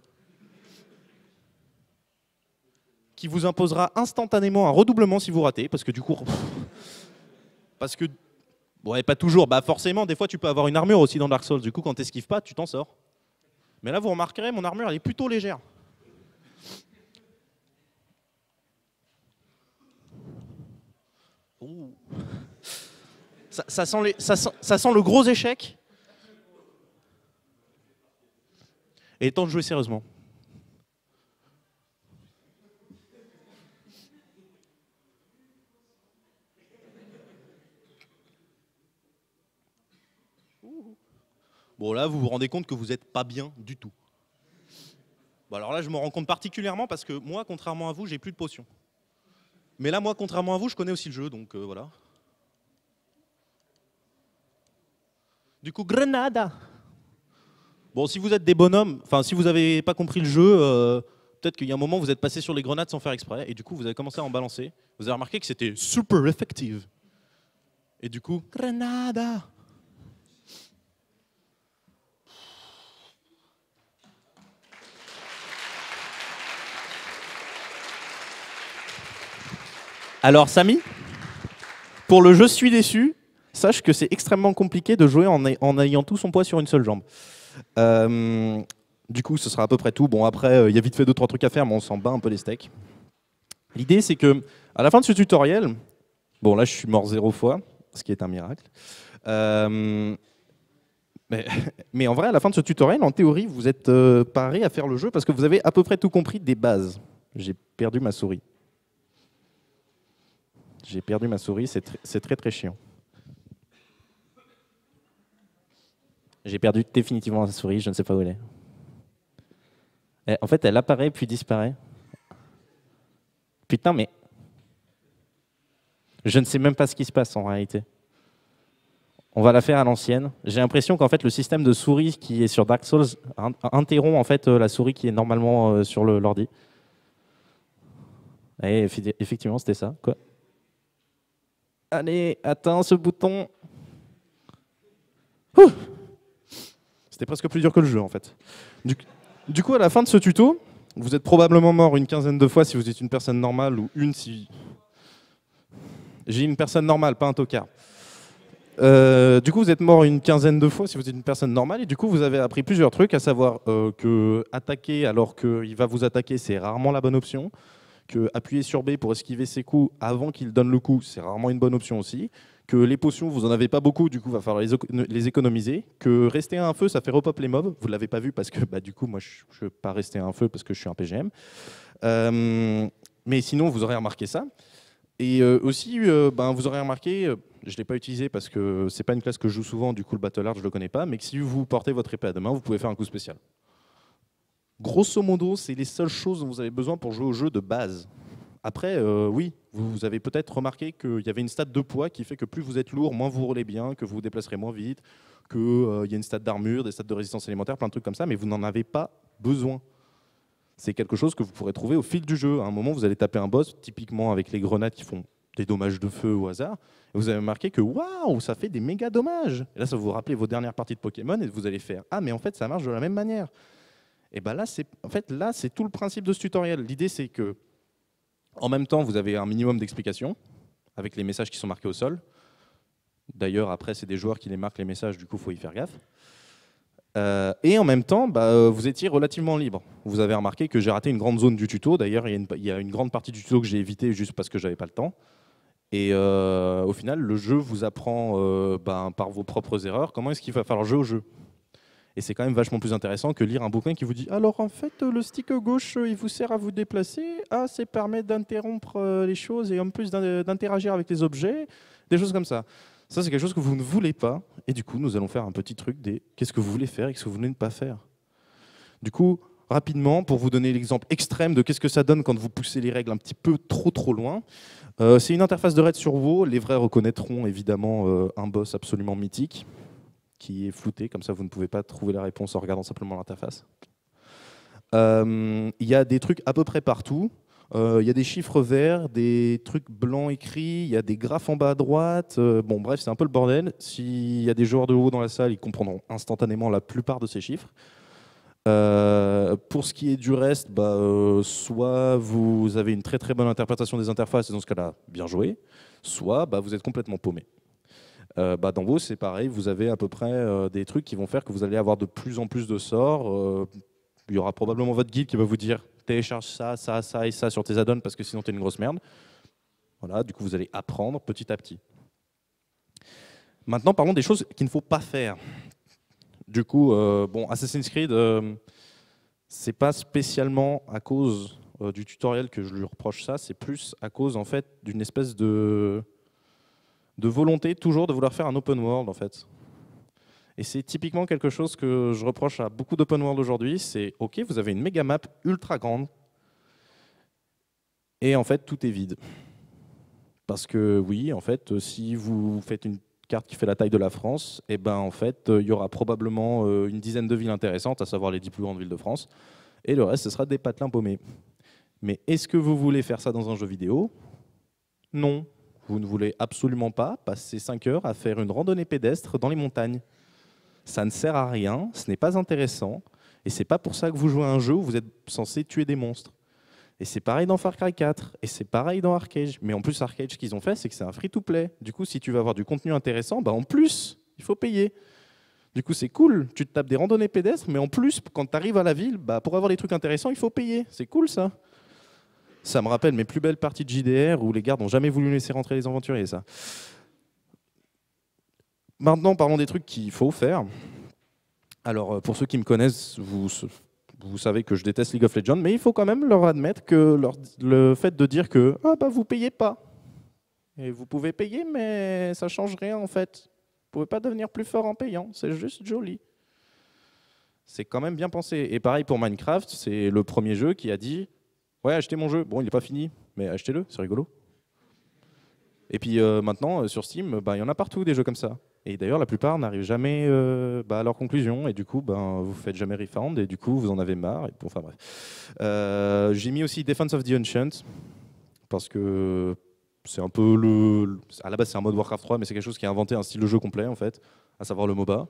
Qui vous imposera instantanément un redoublement si vous ratez, parce que du coup... Parce que... Bon, et pas toujours. Bah forcément, des fois, tu peux avoir une armure aussi dans Dark Souls. Du coup, quand tu n'esquives pas, tu t'en sors. Mais là, vous remarquerez, mon armure, elle est plutôt légère. Ouh. Ça sent le gros échec. Et temps de jouer sérieusement. Bon, là, vous vous rendez compte que vous n'êtes pas bien du tout. Bon, alors là, je me rends compte particulièrement parce que moi, contrairement à vous, j'ai plus de potions. Mais là, moi, contrairement à vous, je connais aussi le jeu, donc voilà. Du coup, Grenada. Bon, si vous êtes des bonhommes, enfin, si vous n'avez pas compris le jeu, peut-être qu'il y a un moment, vous êtes passé sur les grenades sans faire exprès, et du coup, vous avez commencé à en balancer. Vous avez remarqué que c'était super effective. Et du coup, Grenada. Alors, Samy, pour le « je suis déçu », sache que c'est extrêmement compliqué de jouer en ayant tout son poids sur une seule jambe. Du coup, ce sera à peu près tout. Bon, après, il y a vite fait 2-3 trucs à faire, mais on s'en bat un peu les steaks. L'idée, c'est que à la fin de ce tutoriel, bon, là, je suis mort 0 fois, ce qui est un miracle. Mais en vrai, à la fin de ce tutoriel, en théorie, vous êtes paré à faire le jeu parce que vous avez à peu près tout compris des bases. J'ai perdu ma souris. J'ai perdu ma souris, c'est très très chiant. J'ai perdu définitivement ma souris, je ne sais pas où elle est.
En fait, elle apparaît puis disparaît. Putain, mais je ne sais même pas ce qui se passe en réalité. On va la faire à l'ancienne. J'ai l'impression qu'en fait, le système de souris qui est sur Dark Souls interrompt en fait la souris qui est normalement sur l'ordi. Et effectivement, c'était ça. Quoi? Allez, atteins ce bouton. Ouh, c'était presque plus dur que le jeu en fait. Du coup, à la fin de ce tuto, vous êtes probablement mort une quinzaine de fois si vous êtes une personne normale ou une si... J'ai une personne normale, pas un tocard. Du coup, vous êtes mort une quinzaine de fois si vous êtes une personne normale, et du coup, vous avez appris plusieurs trucs, à savoir que attaquer alors qu'il va vous attaquer, c'est rarement la bonne option, que appuyer sur B pour esquiver ses coups avant qu'il donne le coup, c'est rarement une bonne option aussi, que les potions, vous en avez pas beaucoup, du coup, il va falloir les économiser, que rester à un feu, ça fait repop les mobs, vous l'avez pas vu parce que, bah, du coup, moi, je ne veux pas rester à un feu parce que je suis un PGM. Mais sinon, vous aurez remarqué ça. Et aussi, ben, vous aurez remarqué, je ne l'ai pas utilisé parce que c'est pas une classe que je joue souvent, du coup le Battle Art je le connais pas, mais que si vous portez votre épée à deux mains, vous pouvez faire un coup spécial. Grosso modo, c'est les seules choses dont vous avez besoin pour jouer au jeu de base. Après, oui, vous avez peut-être remarqué qu'il y avait une stat de poids qui fait que plus vous êtes lourd, moins vous roulez bien, que vous vous déplacerez moins vite, qu'il y a une stat d'armure, des stats de résistance élémentaire, plein de trucs comme ça, mais vous n'en avez pas besoin. C'est quelque chose que vous pourrez trouver au fil du jeu. À un moment, vous allez taper un boss, typiquement avec les grenades qui font des dommages de feu au hasard, et vous avez remarqué que waouh, ça fait des méga dommages. Et là, ça va vous rappeler vos dernières parties de Pokémon, et vous allez faire ah, mais en fait, ça marche de la même manière. Et ben là, c'est tout le principe de ce tutoriel. L'idée, c'est que en même temps, vous avez un minimum d'explications avec les messages qui sont marqués au sol. D'ailleurs, après, c'est des joueurs qui les marquent les messages, du coup, il faut y faire gaffe. Et en même temps, vous étiez relativement libre. Vous avez remarqué que j'ai raté une grande zone du tuto. D'ailleurs, il y a une grande partie du tuto que j'ai évité juste parce que j'avais pas le temps. Et au final, le jeu vous apprend par vos propres erreurs comment est-ce qu'il va falloir jouer au jeu. Et c'est quand même vachement plus intéressant que lire un bouquin qui vous dit alors en fait le stick gauche il vous sert à vous déplacer, ah ça permet d'interrompre les choses et en plus d'interagir avec les objets, des choses comme ça. Ça c'est quelque chose que vous ne voulez pas et du coup nous allons faire un petit truc des qu'est-ce que vous voulez faire et qu'est-ce que vous voulez ne pas faire. Du coup rapidement pour vous donner l'exemple extrême de qu'est-ce que ça donne quand vous poussez les règles un petit peu trop loin. C'est une interface de raid sur WoW, les vrais reconnaîtront évidemment un boss absolument mythique qui est flouté, comme ça vous ne pouvez pas trouver la réponse en regardant simplement l'interface. Il y a des trucs à peu près partout. Il y a des chiffres verts, des trucs blancs écrits, il y a des graphes en bas à droite. Bon, bref, c'est un peu le bordel. S'il y a des joueurs de WoW dans la salle, ils comprendront instantanément la plupart de ces chiffres. Pour ce qui est du reste, soit vous avez une très très bonne interprétation des interfaces, et dans ce cas-là, bien joué, soit vous êtes complètement paumé. Dans WoW, c'est pareil, vous avez à peu près des trucs qui vont faire que vous allez avoir de plus en plus de sorts. Il y aura probablement votre guide qui va vous dire télécharge ça, ça, ça et ça sur tes add-ons parce que sinon tu es une grosse merde. Voilà, du coup, vous allez apprendre petit à petit. Maintenant, parlons des choses qu'il ne faut pas faire. Du coup, Assassin's Creed, c'est pas spécialement à cause du tutoriel que je lui reproche ça, c'est plus à cause en fait d'une espèce de volonté toujours de vouloir faire un open world en fait. Et c'est typiquement quelque chose que je reproche à beaucoup d'open world aujourd'hui, c'est ok, vous avez une méga map ultra grande et en fait tout est vide. Parce que oui, en fait, si vous faites une carte qui fait la taille de la France, et en fait, il y aura probablement une dizaine de villes intéressantes, à savoir les 10 plus grandes villes de France, et le reste, ce sera des patelins paumés. Mais est-ce que vous voulez faire ça dans un jeu vidéo? Non. Vous ne voulez absolument pas passer 5 heures à faire une randonnée pédestre dans les montagnes. Ça ne sert à rien, ce n'est pas intéressant, et c'est pas pour ça que vous jouez à un jeu où vous êtes censé tuer des monstres. Et c'est pareil dans Far Cry 4, et c'est pareil dans Arcade. Mais en plus, Arcade, ce qu'ils ont fait, c'est que c'est un free-to-play. Du coup, si tu veux avoir du contenu intéressant, en plus, il faut payer. Du coup, c'est cool, tu te tapes des randonnées pédestres, mais en plus, quand tu arrives à la ville, pour avoir des trucs intéressants, il faut payer. C'est cool, ça. Ça me rappelle mes plus belles parties de JDR où les gardes n'ont jamais voulu laisser rentrer les aventuriers, ça. Maintenant, parlons des trucs qu'il faut faire. Alors, pour ceux qui me connaissent, vous savez que je déteste League of Legends, mais il faut quand même leur admettre que le fait de dire que vous payez pas, et vous pouvez payer, mais ça change rien en fait. Vous pouvez pas devenir plus fort en payant, c'est juste joli. c'est quand même bien pensé. Et pareil pour Minecraft, c'est le premier jeu qui a dit ouais, achetez mon jeu. Bon, il n'est pas fini, mais achetez-le, c'est rigolo. Et puis maintenant, sur Steam, il y en a partout des jeux comme ça. Et d'ailleurs, la plupart n'arrivent jamais à leur conclusion. Et du coup, vous faites jamais refund. Et du coup, vous en avez marre. Et, bon, enfin bref. J'ai mis aussi Defense of the Ancient. Parce que c'est un peu le. À la base, c'est un mode Warcraft 3, mais c'est quelque chose qui a inventé un style de jeu complet, en fait, à savoir le MOBA.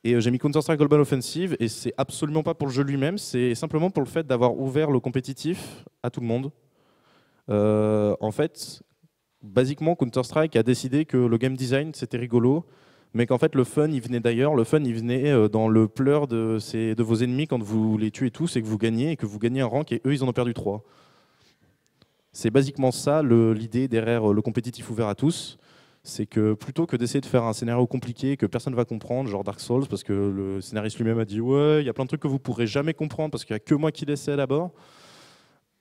Et j'ai mis Counter-Strike Global Offensive. Et c'est absolument pas pour le jeu lui-même. C'est simplement pour le fait d'avoir ouvert le compétitif à tout le monde. En fait. Basiquement, Counter-Strike a décidé que le game design, c'était rigolo, mais qu'en fait, le fun, il venait d'ailleurs. Le fun, il venait dans le pleur de vos ennemis quand vous les tuez tous et que vous gagnez, et que vous gagnez un rank, et eux, ils en ont perdu 3. C'est basiquement ça, l'idée derrière le compétitif ouvert à tous. C'est que plutôt que d'essayer de faire un scénario compliqué que personne ne va comprendre, genre Dark Souls, parce que le scénariste lui-même a dit « Ouais, il y a plein de trucs que vous pourrez jamais comprendre parce qu'il n'y a que moi qui l'essaie d'abord »,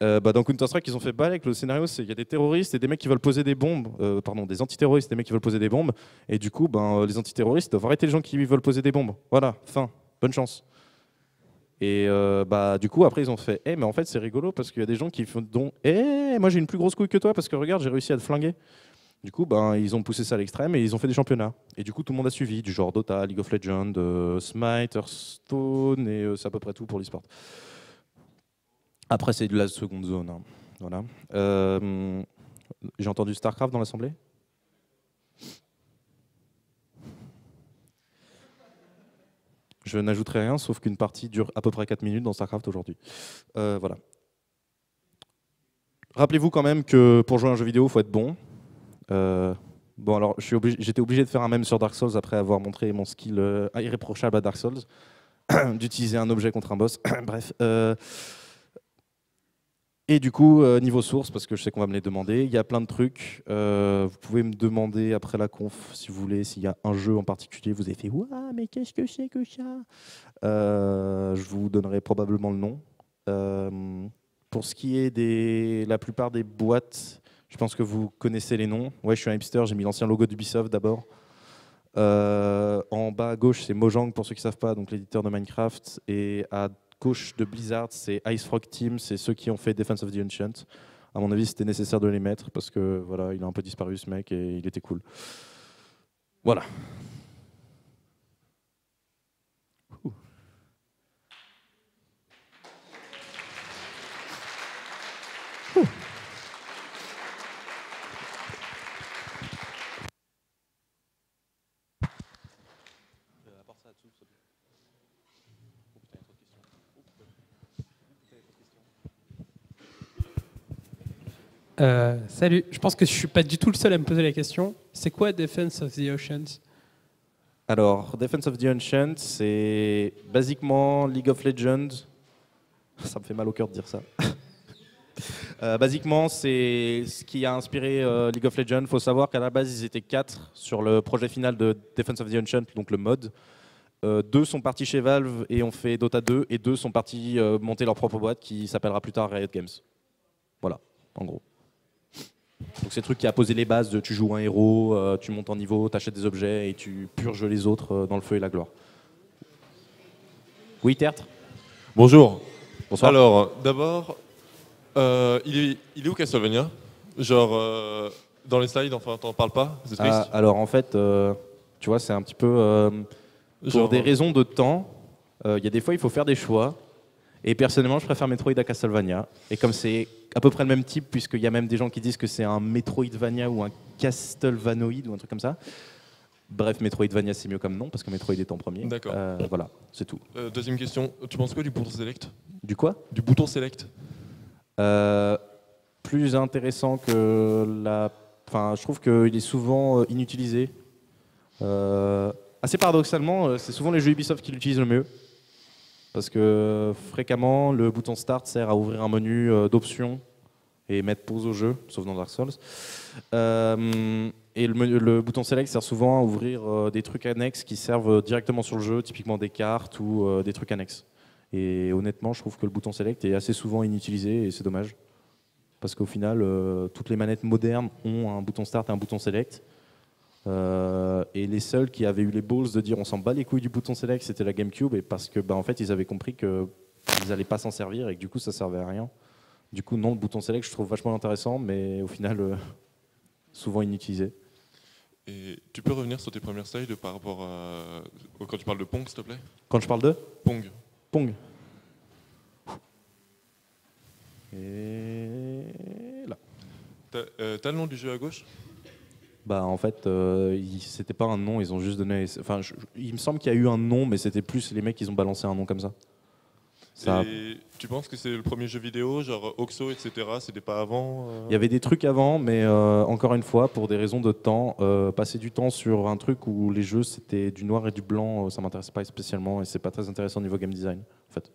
dans Counter-Strike, ils ont fait balai avec le scénario, c'est il y a des terroristes et des mecs qui veulent poser des bombes, pardon, des antiterroristes et des mecs qui veulent poser des bombes, et du coup, les antiterroristes doivent arrêter les gens qui veulent poser des bombes. Voilà, fin, bonne chance. Et du coup, après, ils ont fait, mais en fait, c'est rigolo parce qu'il y a des gens qui font, moi j'ai une plus grosse couille que toi parce que regarde, j'ai réussi à te flinguer. Du coup, ils ont poussé ça à l'extrême et ils ont fait des championnats. Et du coup, tout le monde a suivi, du genre Dota, League of Legends, Smite, Hearthstone, et c'est à peu près tout pour l'e-sport. Après, c'est de la seconde zone. Hein. Voilà. J'ai entendu StarCraft dans l'assemblée. Je n'ajouterai rien, sauf qu'une partie dure à peu près 4 minutes dans StarCraft aujourd'hui. Voilà. Rappelez-vous quand même que pour jouer à un jeu vidéo, il faut être bon. Bon, alors, j'étais obligé de faire un mème sur Dark Souls après avoir montré mon skill irréprochable à Dark Souls, d'utiliser un objet contre un boss. Bref. Et du coup, niveau source, parce que je sais qu'on va me les demander, il y a plein de trucs. Vous pouvez me demander après la conf, si vous voulez, s'il y a un jeu en particulier, vous avez fait « Ouah, mais qu'est-ce que c'est que ça ?» Je vous donnerai probablement le nom. Pour ce qui est la plupart des boîtes, je pense que vous connaissez les noms. Ouais, je suis un hipster, j'ai mis l'ancien logo d'Ubisoft d'abord. En bas à gauche, c'est Mojang, pour ceux qui ne savent pas, donc l'éditeur de Minecraft. Et à gauche de Blizzard, c'est Ice Frog Team, c'est ceux qui ont fait Defense of the Ancient. À mon avis, c'était nécessaire de les mettre parce que voilà, il a un peu disparu ce mec et il était cool. Voilà. Ouh. Ouh.
Salut, je pense que je suis pas du tout le seul à me poser la question. C'est quoi Defense of the Oceans?
Alors, Defense of the Ancient, c'est basiquement League of Legends. Ça me fait mal au cœur de dire ça. Basiquement, c'est ce qui a inspiré League of Legends. Il faut savoir qu'à la base, ils étaient 4 sur le projet final de Defense of the Ancient, donc le mode. 2 sont partis chez Valve et ont fait Dota 2, et 2 sont partis monter leur propre boîte qui s'appellera plus tard Riot Games. Voilà, en gros. Donc c'est le truc qui a posé les bases de tu joues un héros, tu montes en niveau, tu achètes des objets et tu purges les autres dans le feu et la gloire. Oui, Tertre.
Bonjour.
Bonsoir.
Alors, d'abord, il est où Castlevania? Genre, dans les slides, enfin, t'en parles pas? C'est triste.
Alors en fait, tu vois, c'est un petit peu... pour des raisons de temps, il y a des fois il faut faire des choix. Et personnellement, je préfère Metroid à Castlevania. Et comme c'est à peu près le même type, puisqu'il y a même des gens qui disent que c'est un Metroidvania ou un Castlevanoid ou un truc comme ça. Bref, Metroidvania c'est mieux comme nom, parce que Metroid est en premier.
D'accord.
Voilà, c'est tout.
Deuxième question, tu penses quoi du bouton select?
Du quoi?
Du bouton select.
Plus intéressant que la... Enfin, je trouve qu'il est souvent inutilisé. Assez paradoxalement, c'est souvent les jeux Ubisoft qui l'utilisent le mieux. Parce que fréquemment, le bouton Start sert à ouvrir un menu d'options et mettre pause au jeu, sauf dans Dark Souls. Et le bouton Select sert souvent à ouvrir des trucs annexes qui servent directement sur le jeu, typiquement des cartes ou des trucs annexes. Et honnêtement, je trouve que le bouton Select est assez souvent inutilisé et c'est dommage. Parce qu'au final, toutes les manettes modernes ont un bouton Start et un bouton Select. Et les seuls qui avaient eu les balls de dire on s'en bat les couilles du bouton select, c'était la GameCube, et parce que en fait ils avaient compris qu'ils n'allaient pas s'en servir et que du coup ça servait à rien. Du coup non, le bouton select je trouve vachement intéressant, mais au final souvent inutilisé.
Et tu peux revenir sur tes premières slides par rapport à quand tu parles de Pong, s'il te plaît?
Quand je parle de
Pong.
Pong. Et là.
T'as le nom du jeu à gauche?
Bah en fait, c'était pas un nom, ils ont juste donné. Enfin, il me semble qu'il y a eu un nom, mais c'était plus les mecs qui ont balancé un nom comme ça.
Et tu penses que c'est le premier jeu vidéo, genre Oxo, etc. C'était pas avant
Il y avait des trucs avant, mais encore une fois, pour des raisons de temps, passer du temps sur un truc où les jeux c'était du noir et du blanc, ça m'intéresse pas spécialement et c'est pas très intéressant au niveau game design. En fait,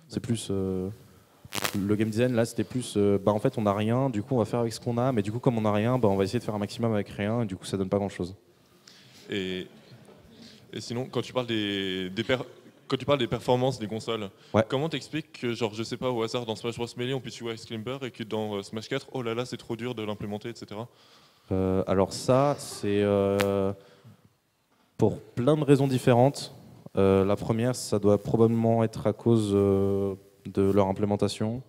c'est plus le game design là, c'était plus en fait on a rien, du coup on va faire avec ce qu'on a, mais du coup comme on a rien, on va essayer de faire un maximum avec rien, et du coup ça donne pas grand chose.
Et sinon, quand tu parles quand tu parles des performances des consoles,
Ouais.
comment t'expliques que, genre, je sais pas, au hasard, dans Smash Bros Melee, on puisse jouer avec Climber et que dans Smash 4, oh là là, c'est trop dur de l'implémenter, etc.
Alors ça, c'est pour plein de raisons différentes. La première, ça doit probablement être à cause de leur implémentation,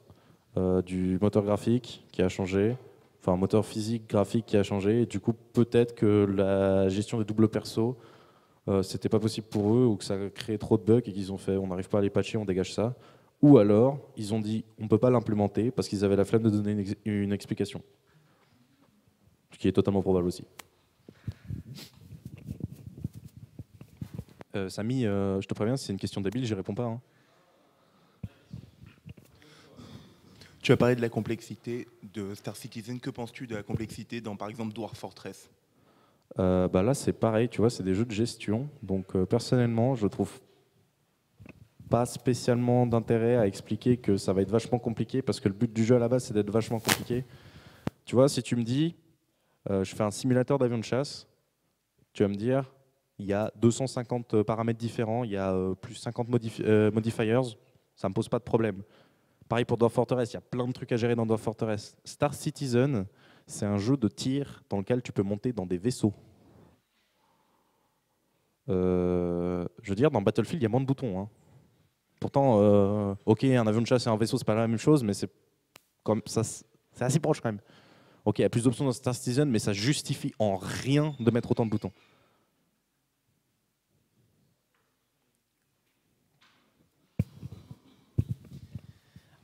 du moteur graphique qui a changé, enfin moteur physique graphique qui a changé, et du coup peut-être que la gestion des doubles persos, c'était pas possible pour eux, ou que ça a créé trop de bugs et qu'ils ont fait on n'arrive pas à les patcher, on dégage ça. Ou alors ils ont dit on peut pas l'implémenter parce qu'ils avaient la flemme de donner une explication. Ce qui est totalement probable aussi. Samy, je te préviens, si c'est une question débile, j'y réponds pas. Hein.
Tu as parlé de la complexité de Star Citizen. Que penses-tu de la complexité dans, par exemple, Dwarf Fortress?
Là, c'est pareil, tu vois, c'est des jeux de gestion. Donc, personnellement, je trouve pas spécialement d'intérêt à expliquer que ça va être vachement compliqué, parce que le but du jeu à la base, c'est d'être vachement compliqué. Tu vois, si tu me dis, je fais un simulateur d'avion de chasse, tu vas me dire, il y a 250 paramètres différents, il y a plus 50 modifiers, ça me pose pas de problème. Pareil pour Dwarf Fortress, il y a plein de trucs à gérer dans Dwarf Fortress. Star Citizen, c'est un jeu de tir dans lequel tu peux monter dans des vaisseaux. Je veux dire, dans Battlefield, il y a moins de boutons. Hein. Pourtant, ok, un avion de chasse et un vaisseau, c'est pas la même chose, mais c'est comme ça, c'est assez proche quand même. Ok, il y a plus d'options dans Star Citizen, mais ça justifie en rien de mettre autant de boutons.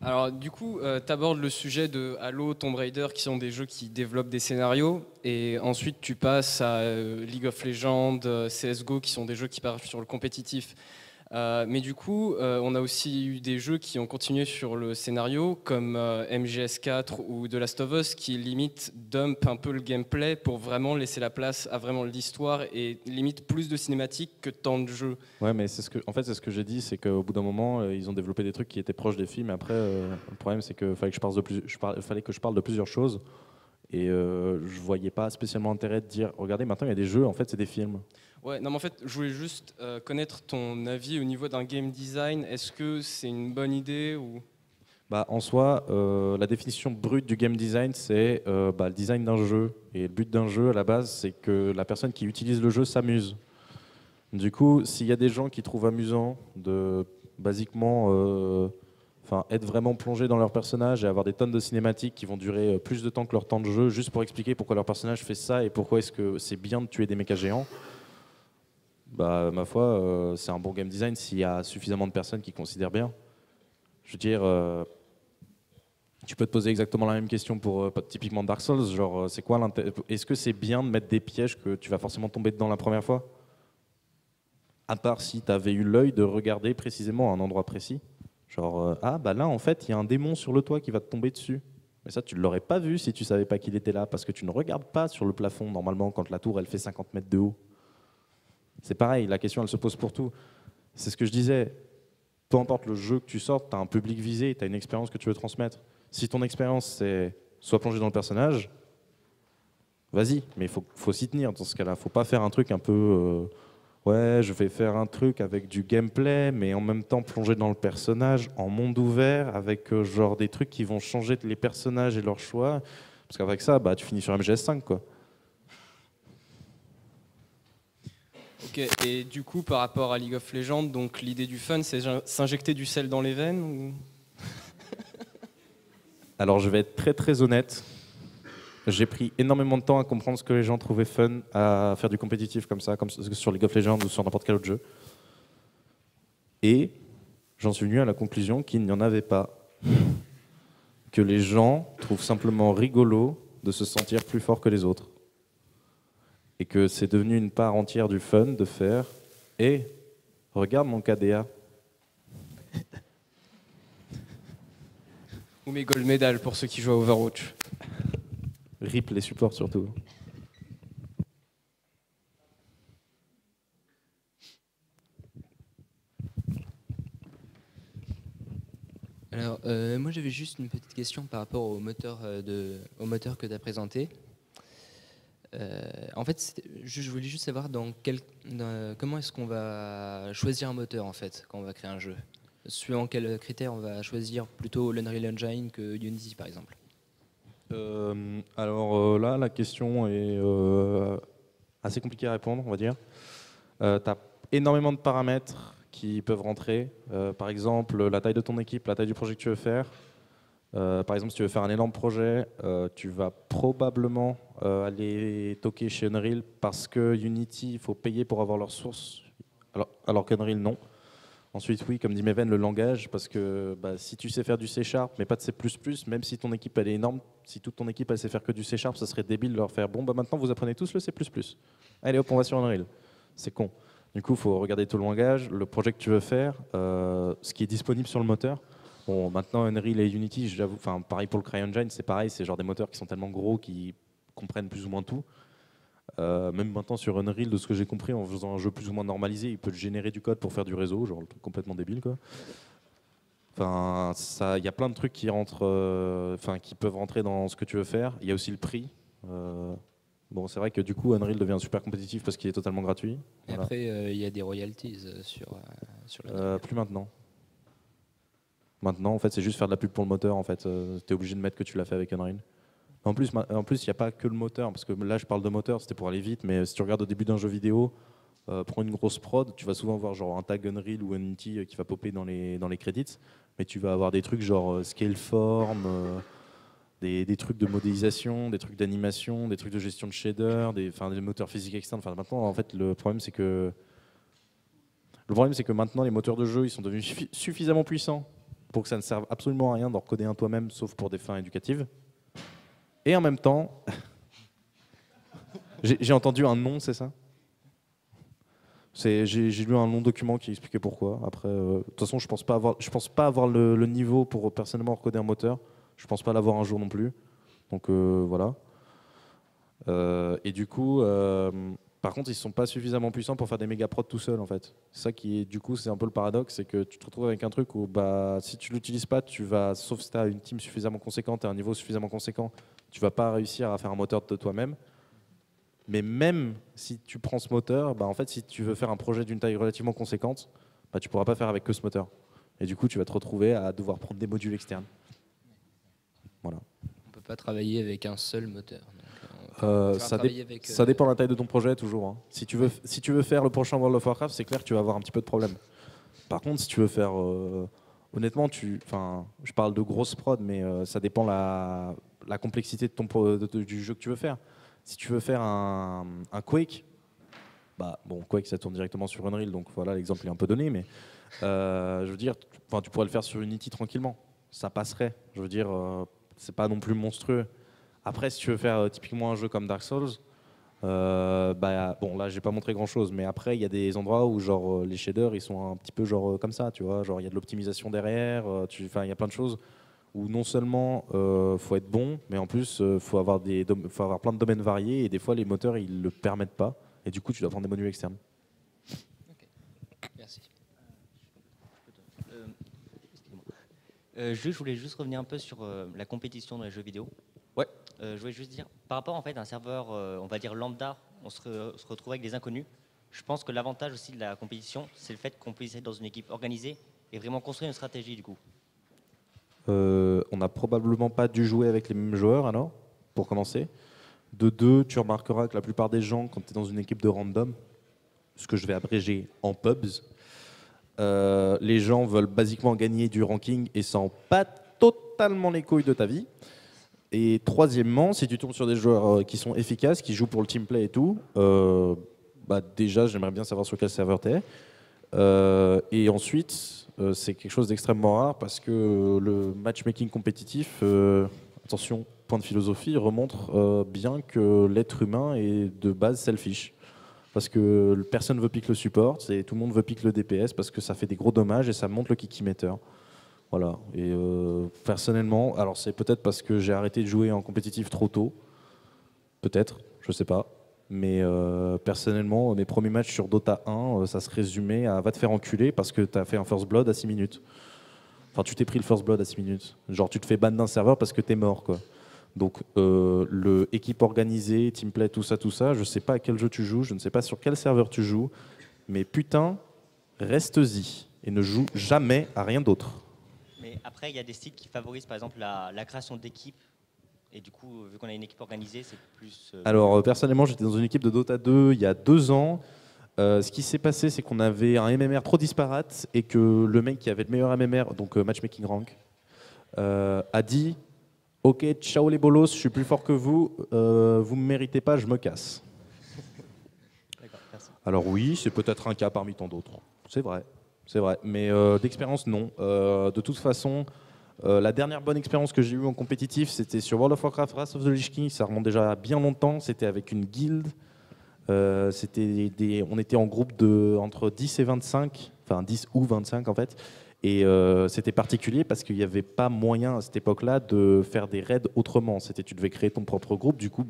Alors du coup, tu abordes le sujet de Halo, Tomb Raider, qui sont des jeux qui développent des scénarios, et ensuite tu passes à League of Legends, CSGO, qui sont des jeux qui partent sur le compétitif. Mais du coup, on a aussi eu des jeux qui ont continué sur le scénario, comme MGS4 ou The Last of Us, qui limite dump un peu le gameplay pour vraiment laisser la place à vraiment l'histoire et limite plus de cinématiques que tant de jeux.
Ouais, mais c'est ce que j'ai dit, c'est qu'au bout d'un moment, ils ont développé des trucs qui étaient proches des films. Après, le problème, c'est qu'il fallait que je parle de plusieurs choses. Et je voyais pas spécialement intérêt de dire, regardez, maintenant il y a des jeux, en fait c'est des films.
Ouais, non, mais en fait, je voulais juste connaître ton avis au niveau d'un game design. Est-ce que c'est une bonne idée ou...
En soi, la définition brute du game design, c'est le design d'un jeu. Et le but d'un jeu, à la base, c'est que la personne qui utilise le jeu s'amuse. Du coup, s'il y a des gens qui trouvent amusant de, basiquement, être vraiment plongés dans leur personnage et avoir des tonnes de cinématiques qui vont durer plus de temps que leur temps de jeu, juste pour expliquer pourquoi leur personnage fait ça et pourquoi est-ce que c'est bien de tuer des mechas géants, ma foi, c'est un bon game design s'il y a suffisamment de personnes qui considèrent bien. Je veux dire, tu peux te poser exactement la même question pour typiquement Dark Souls, genre c'est quoi l'intérêt ? Est-ce que c'est bien de mettre des pièges que tu vas forcément tomber dedans la première fois ? À part si tu avais eu l'œil de regarder précisément à un endroit précis. Genre, là en fait il y a un démon sur le toit qui va te tomber dessus. Mais ça tu ne l'aurais pas vu si tu savais pas qu'il était là, parce que tu ne regardes pas sur le plafond normalement quand la tour elle fait 50 mètres de haut. C'est pareil, la question elle se pose pour tout. C'est ce que je disais, peu importe le jeu que tu sortes, tu as un public visé, tu as une expérience que tu veux transmettre. Si ton expérience c'est soit plonger dans le personnage, vas-y, mais il faut s'y tenir dans ce cas-là. Faut pas faire un truc un peu... ouais, je vais faire un truc avec du gameplay, mais en même temps plonger dans le personnage en monde ouvert, avec genre des trucs qui vont changer les personnages et leurs choix. Parce qu'avec ça, tu finis sur MGS5, quoi.
Ok, et du coup, par rapport à League of Legends, donc l'idée du fun, c'est s'injecter du sel dans les veines ou...
Alors je vais être très très honnête. J'ai pris énormément de temps à comprendre ce que les gens trouvaient fun à faire du compétitif comme ça, comme sur League of Legends ou sur n'importe quel autre jeu. Et j'en suis venu à la conclusion qu'il n'y en avait pas. Que les gens trouvent simplement rigolo de se sentir plus fort que les autres. Et que c'est devenu une part entière du fun de faire « Hé, regarde mon KDA ».
Ou mes gold medals pour ceux qui jouent à Overwatch.
RIP les supports surtout.
Alors, moi j'avais juste une petite question par rapport au moteur, au moteur que tu as présenté. En fait, je voulais juste savoir comment est-ce qu'on va choisir un moteur en fait quand on va créer un jeu. Suivant quels critères on va choisir plutôt l'Unreal Engine que Unity par exemple.
Alors là, la question est assez compliquée à répondre, on va dire. Tu as énormément de paramètres qui peuvent rentrer. Par exemple, la taille de ton équipe, la taille du projet que tu veux faire. Par exemple, si tu veux faire un énorme projet, tu vas probablement aller toquer chez Unreal parce que Unity, il faut payer pour avoir leurs sources, alors qu'Unreal, non. Ensuite, oui, comme dit Meven, le langage, parce que si tu sais faire du C#, mais pas de C++, même si ton équipe elle est énorme, si toute ton équipe elle sait faire que du C#, ça serait débile de leur faire bon, maintenant vous apprenez tous le C++. Allez hop, on va sur Unreal. C'est con. Du coup, il faut regarder tout le langage, le projet que tu veux faire, ce qui est disponible sur le moteur. Bon, maintenant Unreal et Unity, j'avoue, enfin pareil pour le CryEngine, c'est pareil, c'est genre des moteurs qui sont tellement gros qu'ils comprennent plus ou moins tout. Même maintenant sur Unreal, de ce que j'ai compris, en faisant un jeu plus ou moins normalisé, il peut générer du code pour faire du réseau, genre le truc complètement débile quoi. Enfin, il y a plein de trucs qui rentrent, qui peuvent rentrer dans ce que tu veux faire. Il y a aussi le prix. Bon, c'est vrai que du coup Unreal devient super compétitif parce qu'il est totalement gratuit.
Et
Voilà.
après, il y a des royalties sur le.
Plus maintenant. Maintenant, en fait, c'est juste faire de la pub pour le moteur. En fait, t'es obligé de mettre que tu l'as fait avec Unreal. En plus, il n'y a pas que le moteur, parce que là, je parle de moteur, c'était pour aller vite, mais si tu regardes au début d'un jeu vidéo, pour une grosse prod, tu vas souvent voir genre un tag Unreal ou Unity qui va popper dans les credits, mais tu vas avoir des trucs genre Scaleform, des trucs de modélisation, des trucs d'animation, des trucs de gestion de shader, des moteurs physiques externes. Enfin, maintenant, en fait, le problème, c'est que maintenant, les moteurs de jeu, ils sont devenus suffisamment puissants pour que ça ne serve absolument à rien d'en coder un toi-même, sauf pour des fins éducatives. Et en même temps, j'ai entendu un nom, c'est ça ? J'ai lu un long document qui expliquait pourquoi. Après, de toute façon, je pense pas avoir le niveau pour personnellement recoder un moteur. Je pense pas l'avoir un jour non plus. Donc voilà. Et du coup, par contre, ils sont pas suffisamment puissants pour faire des méga prods tout seuls en fait. C'est ça qui est, du coup, c'est un peu le paradoxe, c'est que tu te retrouves avec un truc où si tu l'utilises pas, sauf si tu as une team suffisamment conséquente et un niveau suffisamment conséquent, tu vas pas réussir à faire un moteur de toi-même. Mais même si tu prends ce moteur, en fait, si tu veux faire un projet d'une taille relativement conséquente, tu pourras pas faire avec que ce moteur. Et du coup, tu vas te retrouver à devoir prendre des modules externes. Voilà.
On peut pas travailler avec un seul moteur.
Ça dépend de la taille de ton projet toujours. Hein. Si tu veux faire le prochain World of Warcraft, c'est clair que tu vas avoir un petit peu de problème. Par contre, si tu veux faire, honnêtement, je parle de grosses prod, mais ça dépend la complexité du jeu que tu veux faire. Si tu veux faire un Quake, Quake ça tourne directement sur Unreal, donc voilà, l'exemple est un peu donné, mais je veux dire, tu pourrais le faire sur Unity tranquillement, ça passerait. Je veux dire, c'est pas non plus monstrueux. Après, si tu veux faire typiquement un jeu comme Dark Souls, là j'ai pas montré grand chose, mais après il y a des endroits où genre les shaders ils sont un petit peu genre comme ça, tu vois, genre il y a de l'optimisation derrière, il y a plein de choses où non seulement faut être bon, mais en plus faut avoir plein de domaines variés et des fois les moteurs ils le permettent pas et du coup tu dois prendre des modules externes.
Okay. Merci.
Je voulais juste revenir un peu sur la compétition dans les jeux vidéo.
Ouais.
Je voulais juste dire, par rapport en fait à un serveur, on va dire lambda, on se retrouve avec des inconnus. Je pense que l'avantage aussi de la compétition, c'est le fait qu'on puisse être dans une équipe organisée et vraiment construire une stratégie du coup.
On n'a probablement pas dû jouer avec les mêmes joueurs alors, pour commencer. De deux, tu remarqueras que la plupart des gens, quand tu es dans une équipe de random, ce que je vais abréger en pubs. Les gens veulent basiquement gagner du ranking et s'en battent totalement les couilles de ta vie. Et troisièmement, si tu tombes sur des joueurs qui sont efficaces, qui jouent pour le team play et tout, déjà j'aimerais bien savoir sur quel serveur tu es. Et ensuite, c'est quelque chose d'extrêmement rare parce que le matchmaking compétitif, attention, point de philosophie, remontre bien que l'être humain est de base selfish. Parce que personne veut pick le support, et tout le monde veut pick le DPS parce que ça fait des gros dommages et ça monte le kick-meter. Voilà. Et personnellement, alors c'est peut-être parce que j'ai arrêté de jouer en compétitif trop tôt, peut-être, je sais pas. Mais personnellement, mes premiers matchs sur Dota 1, ça se résumait à va te faire enculer parce que t'as fait un first blood à 6 minutes. Enfin, tu t'es pris le first blood à 6 minutes. Genre, tu te fais ban d'un serveur parce que t'es mort, quoi. Donc, le équipe organisée, teamplay, tout ça, je sais pas à quel jeu tu joues, je ne sais pas sur quel serveur tu joues, mais putain, reste-y et ne joue jamais à rien d'autre.
Mais après, il y a des sites qui favorisent par exemple la création d'équipes. Et du coup, vu qu'on a une équipe organisée, c'est plus...
Alors, personnellement, j'étais dans une équipe de Dota 2 il y a 2 ans. Ce qui s'est passé, c'est qu'on avait un MMR trop disparate et que le mec qui avait le meilleur MMR, donc Matchmaking Rank, a dit « Ok, ciao les bolos, je suis plus fort que vous ne me méritez pas, je me casse. » Alors oui, c'est peut-être un cas parmi tant d'autres. C'est vrai. Mais d'expérience, non. De toute façon, la dernière bonne expérience que j'ai eue en compétitif, c'était sur World of Warcraft Wrath of the Lich King. Ça remonte déjà bien longtemps. C'était avec une guilde. On était en groupe de entre 10 et 25, enfin 10 ou 25 en fait. Et c'était particulier parce qu'il n'y avait pas moyen à cette époque-là de faire des raids autrement. Tu devais créer ton propre groupe. Du coup,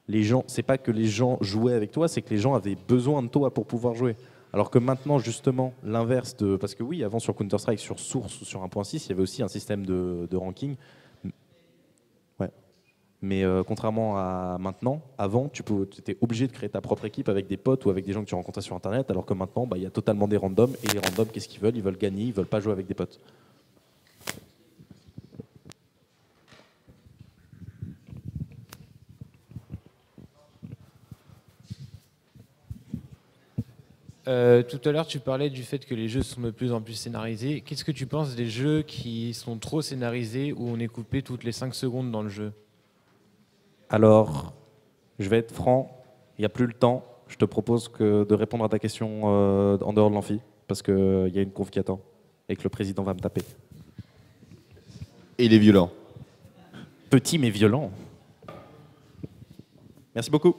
les gens, c'est pas que les gens jouaient avec toi, c'est que les gens avaient besoin de toi pour pouvoir jouer. Alors que maintenant, justement, l'inverse parce que oui, avant sur Counter-Strike, sur Source ou sur 1.6, il y avait aussi un système de ranking. Ouais. Mais contrairement à maintenant, avant, tu étais obligé de créer ta propre équipe avec des potes ou avec des gens que tu rencontrais sur Internet, alors que maintenant, il y a totalement des randoms. Et les randoms, qu'est-ce qu'ils veulent? Ils veulent gagner, ils veulent pas jouer avec des potes.
Tout à l'heure, tu parlais du fait que les jeux sont de plus en plus scénarisés. Qu'est-ce que tu penses des jeux qui sont trop scénarisés, où on est coupé toutes les 5 secondes dans le jeu?
Alors, je vais être franc, il n'y a plus le temps. Je te propose de répondre à ta question en dehors de l'amphi, parce qu'il y a une conf qui attend et que le président va me taper.
Et il est violent.
Petit mais violent. Merci beaucoup.